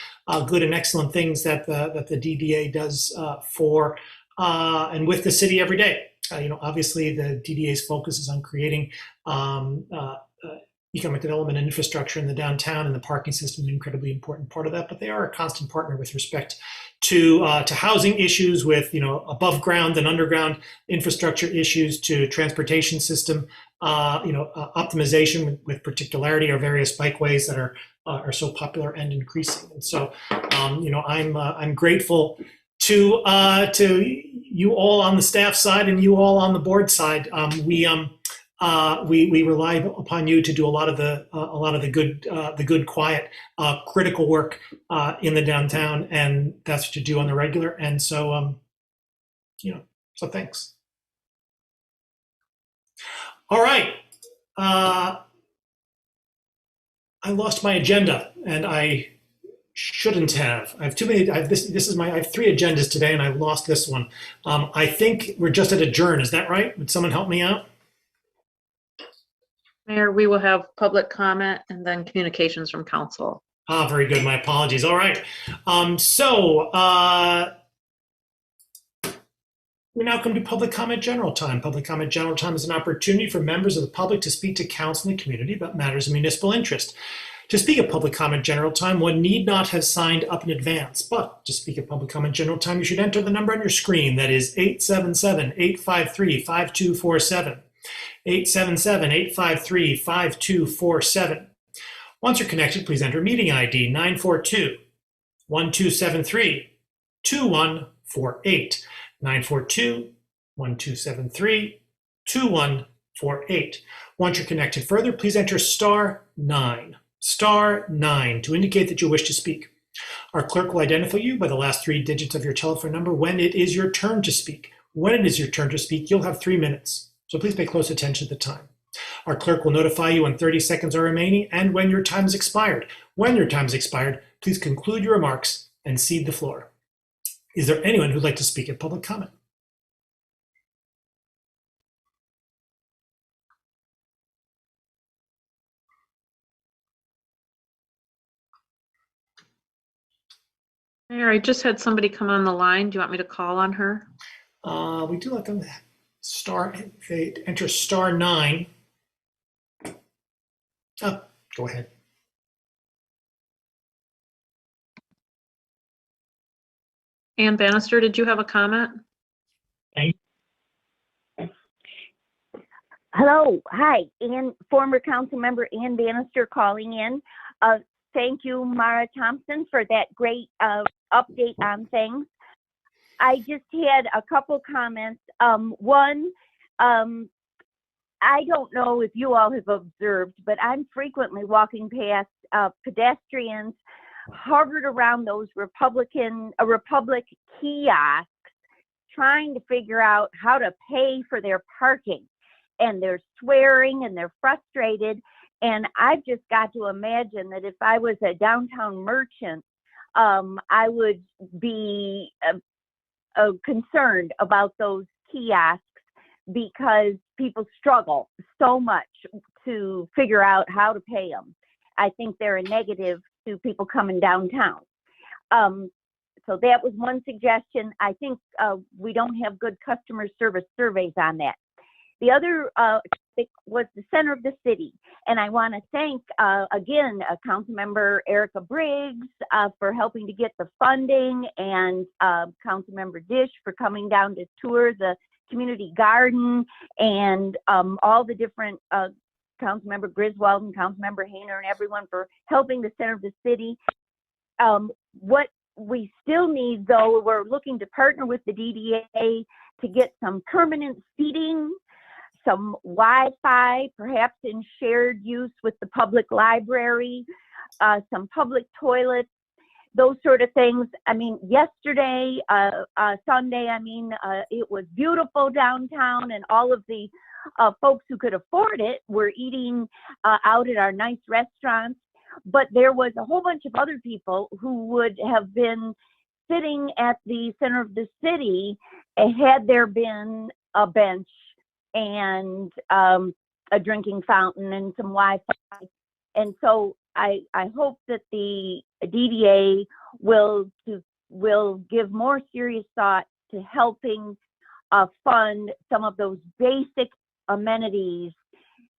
good and excellent things that the DDA does for and with the city every day. Obviously, the DDA's focus is on creating economic development and infrastructure in the downtown, and the parking system is an incredibly important part of that. But they are a constant partner with respect to housing issues, with above ground and underground infrastructure issues, to transportation system optimization with particularity, our various bikeways that are so popular and increasing. And so I'm grateful to you all on the staff side and you all on the board side. We rely upon you to do a lot of the good, quiet, critical work in the downtown, and that's what you do on the regular. And so, so thanks. All right. I lost my agenda, and I shouldn't have. I have too many. I have 3 agendas today, and I lost this one. I think we're just at adjourn. Is that right? Would someone help me out? Mayor, we will have public comment and then communications from council. Very good. My apologies. All right. We now come to public comment general time. Public comment general time is an opportunity for members of the public to speak to council and the community about matters of municipal interest. To speak at public comment general time, one need not have signed up in advance, but to speak at public comment general time, you should enter the number on your screen. That is 877-853-5247. 877-853-5247. Once you're connected, please enter meeting ID 942-1273-2148. 942-1273-2148. Once you're connected further, please enter *9. *9 to indicate that you wish to speak. Our clerk will identify you by the last 3 digits of your telephone number when it is your turn to speak. When it is your turn to speak, you'll have 3 minutes, so please pay close attention to the time. Our clerk will notify you when 30 seconds are remaining and when your time has expired. When your time has expired, please conclude your remarks and cede the floor. Is there anyone who'd like to speak at public comment? Mayor, I just had somebody come on the line. Do you want me to call on her? We do let them enter *9. Oh, go ahead. Ann Bannister, did you have a comment? Hello, hi, former council member Ann Bannister calling in. Thank you, Mara Thompson, for that great update on things. I just had a couple comments. One, I don't know if you all have observed, but I'm frequently walking past pedestrians hovered around those Republic kiosks trying to figure out how to pay for their parking. And they're swearing and they're frustrated. And I've just got to imagine that if I was a downtown merchant, I would be concerned about those kiosks because people struggle so much to figure out how to pay them. I think they're a negative to people coming downtown. So that was one suggestion. I think we don't have good customer service surveys on that. The other topic was the center of the city. And I want to thank, again, Councilmember Erica Briggs for helping to get the funding, and Councilmember Dish for coming down to tour the community garden, and all the different Councilmember Griswold and Councilmember Hayner and everyone for helping the center of the city. What we still need, though, we're looking to partner with the DDA to get some permanent seating, some Wi-Fi, perhaps in shared use with the public library, some public toilets, those sort of things. I mean, yesterday, Sunday, it was beautiful downtown, and all of the folks who could afford it were eating out at our nice restaurants. But there was a whole bunch of other people who would have been sitting at the center of the city had there been a bench and a drinking fountain and some Wi-Fi. And so I hope that the DDA will give more serious thought to helping fund some of those basic amenities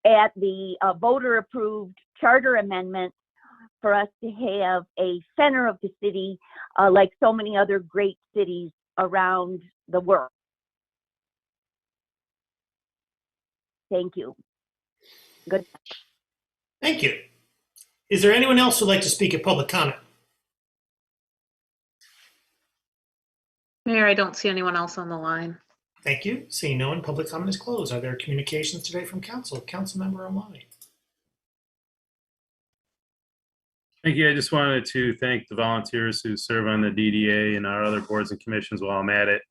at the voter-approved charter amendment for us to have a center of the city like so many other great cities around the world. Thank you. Good. Thank you. Is there anyone else who'd like to speak at public comment? Mayor, I don't see anyone else on the line. Thank you. Seeing no one, public comment is closed. Are there communications today from council? Councilmember Omani. Thank you. I just wanted to thank the volunteers who serve on the DDA and our other boards and commissions while I'm at it.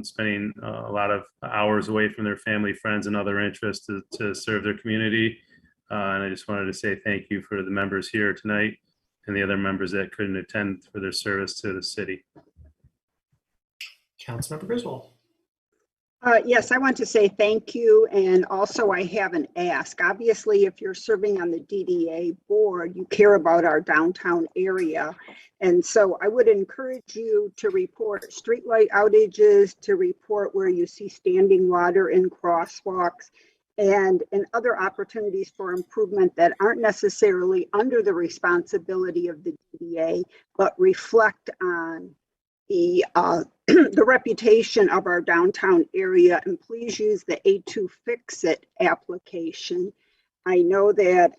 Spending a lot of hours away from their family, friends, and other interests to serve their community. And I just wanted to say thank you for the members here tonight and the other members that couldn't attend for their service to the city. Councilmember Griswold. Yes, I want to say thank you. And also I have an ask. Obviously, if you're serving on the DDA board, you care about our downtown area. And so I would encourage you to report streetlight outages, to report where you see standing water in crosswalks. and other opportunities for improvement that aren't necessarily under the responsibility of the DDA, but reflect on the the reputation of our downtown area. And please use the A2 Fix-It application. I know that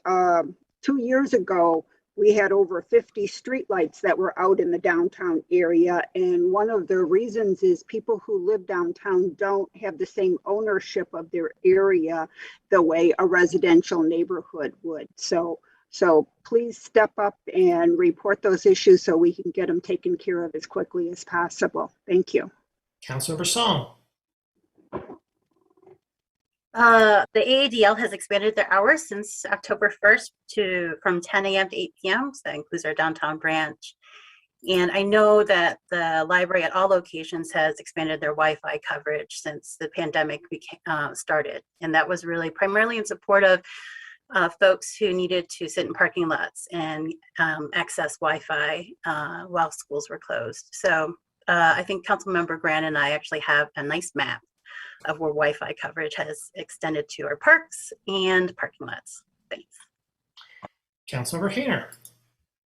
2 years ago, we had over 50 streetlights that were out in the downtown area. And one of the reasons is people who live downtown don't have the same ownership of their area the way a residential neighborhood would. So please step up and report those issues so we can get them taken care of as quickly as possible. Thank you. Councilmember Song. The AADL has expanded their hours since October 1st from 10 a.m. to 8 p.m. So that includes our downtown branch. And I know that the library at all locations has expanded their Wi-Fi coverage since the pandemic started. And that was really primarily in support of folks who needed to sit in parking lots and access Wi-Fi while schools were closed. So I think Councilmember Grant and I actually have a nice map of where Wi-Fi coverage has extended to our parks and parking lots. Thanks. Councilmember Hayner.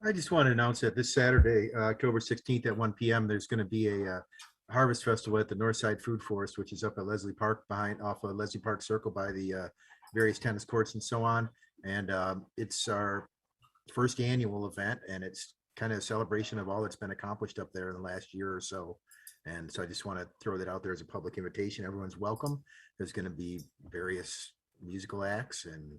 I just want to announce that this Saturday, October 16th at 1 p.m., there's going to be a harvest festival at the Northside Food Forest, which is up at Leslie Park off of Leslie Park Circle by the various tennis courts and so on. And it's our first annual event, and it's kind of a celebration of all that's been accomplished up there in the last year or so. And so I just want to throw that out there as a public invitation. Everyone's welcome. There's going to be various musical acts and,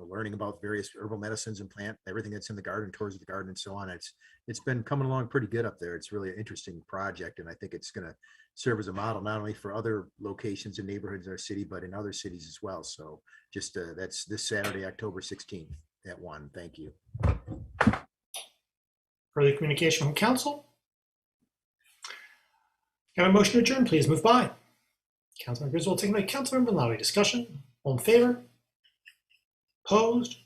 learning about various herbal medicines and plant, everything that's in the garden, tours of the garden and so on. It's been coming along pretty good up there. It's really an interesting project. And I think it's going to serve as a model, not only for other locations and neighborhoods in our city, but in other cities as well. So just that's this Saturday, October 16th at 1. Thank you. Further communication from council? Have a motion to adjourn, please move by. Councilmember Griswold, second by Councilmember Lowry. Discussion? All in favor? Opposed?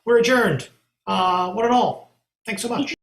We're adjourned. One and all. Thanks so much.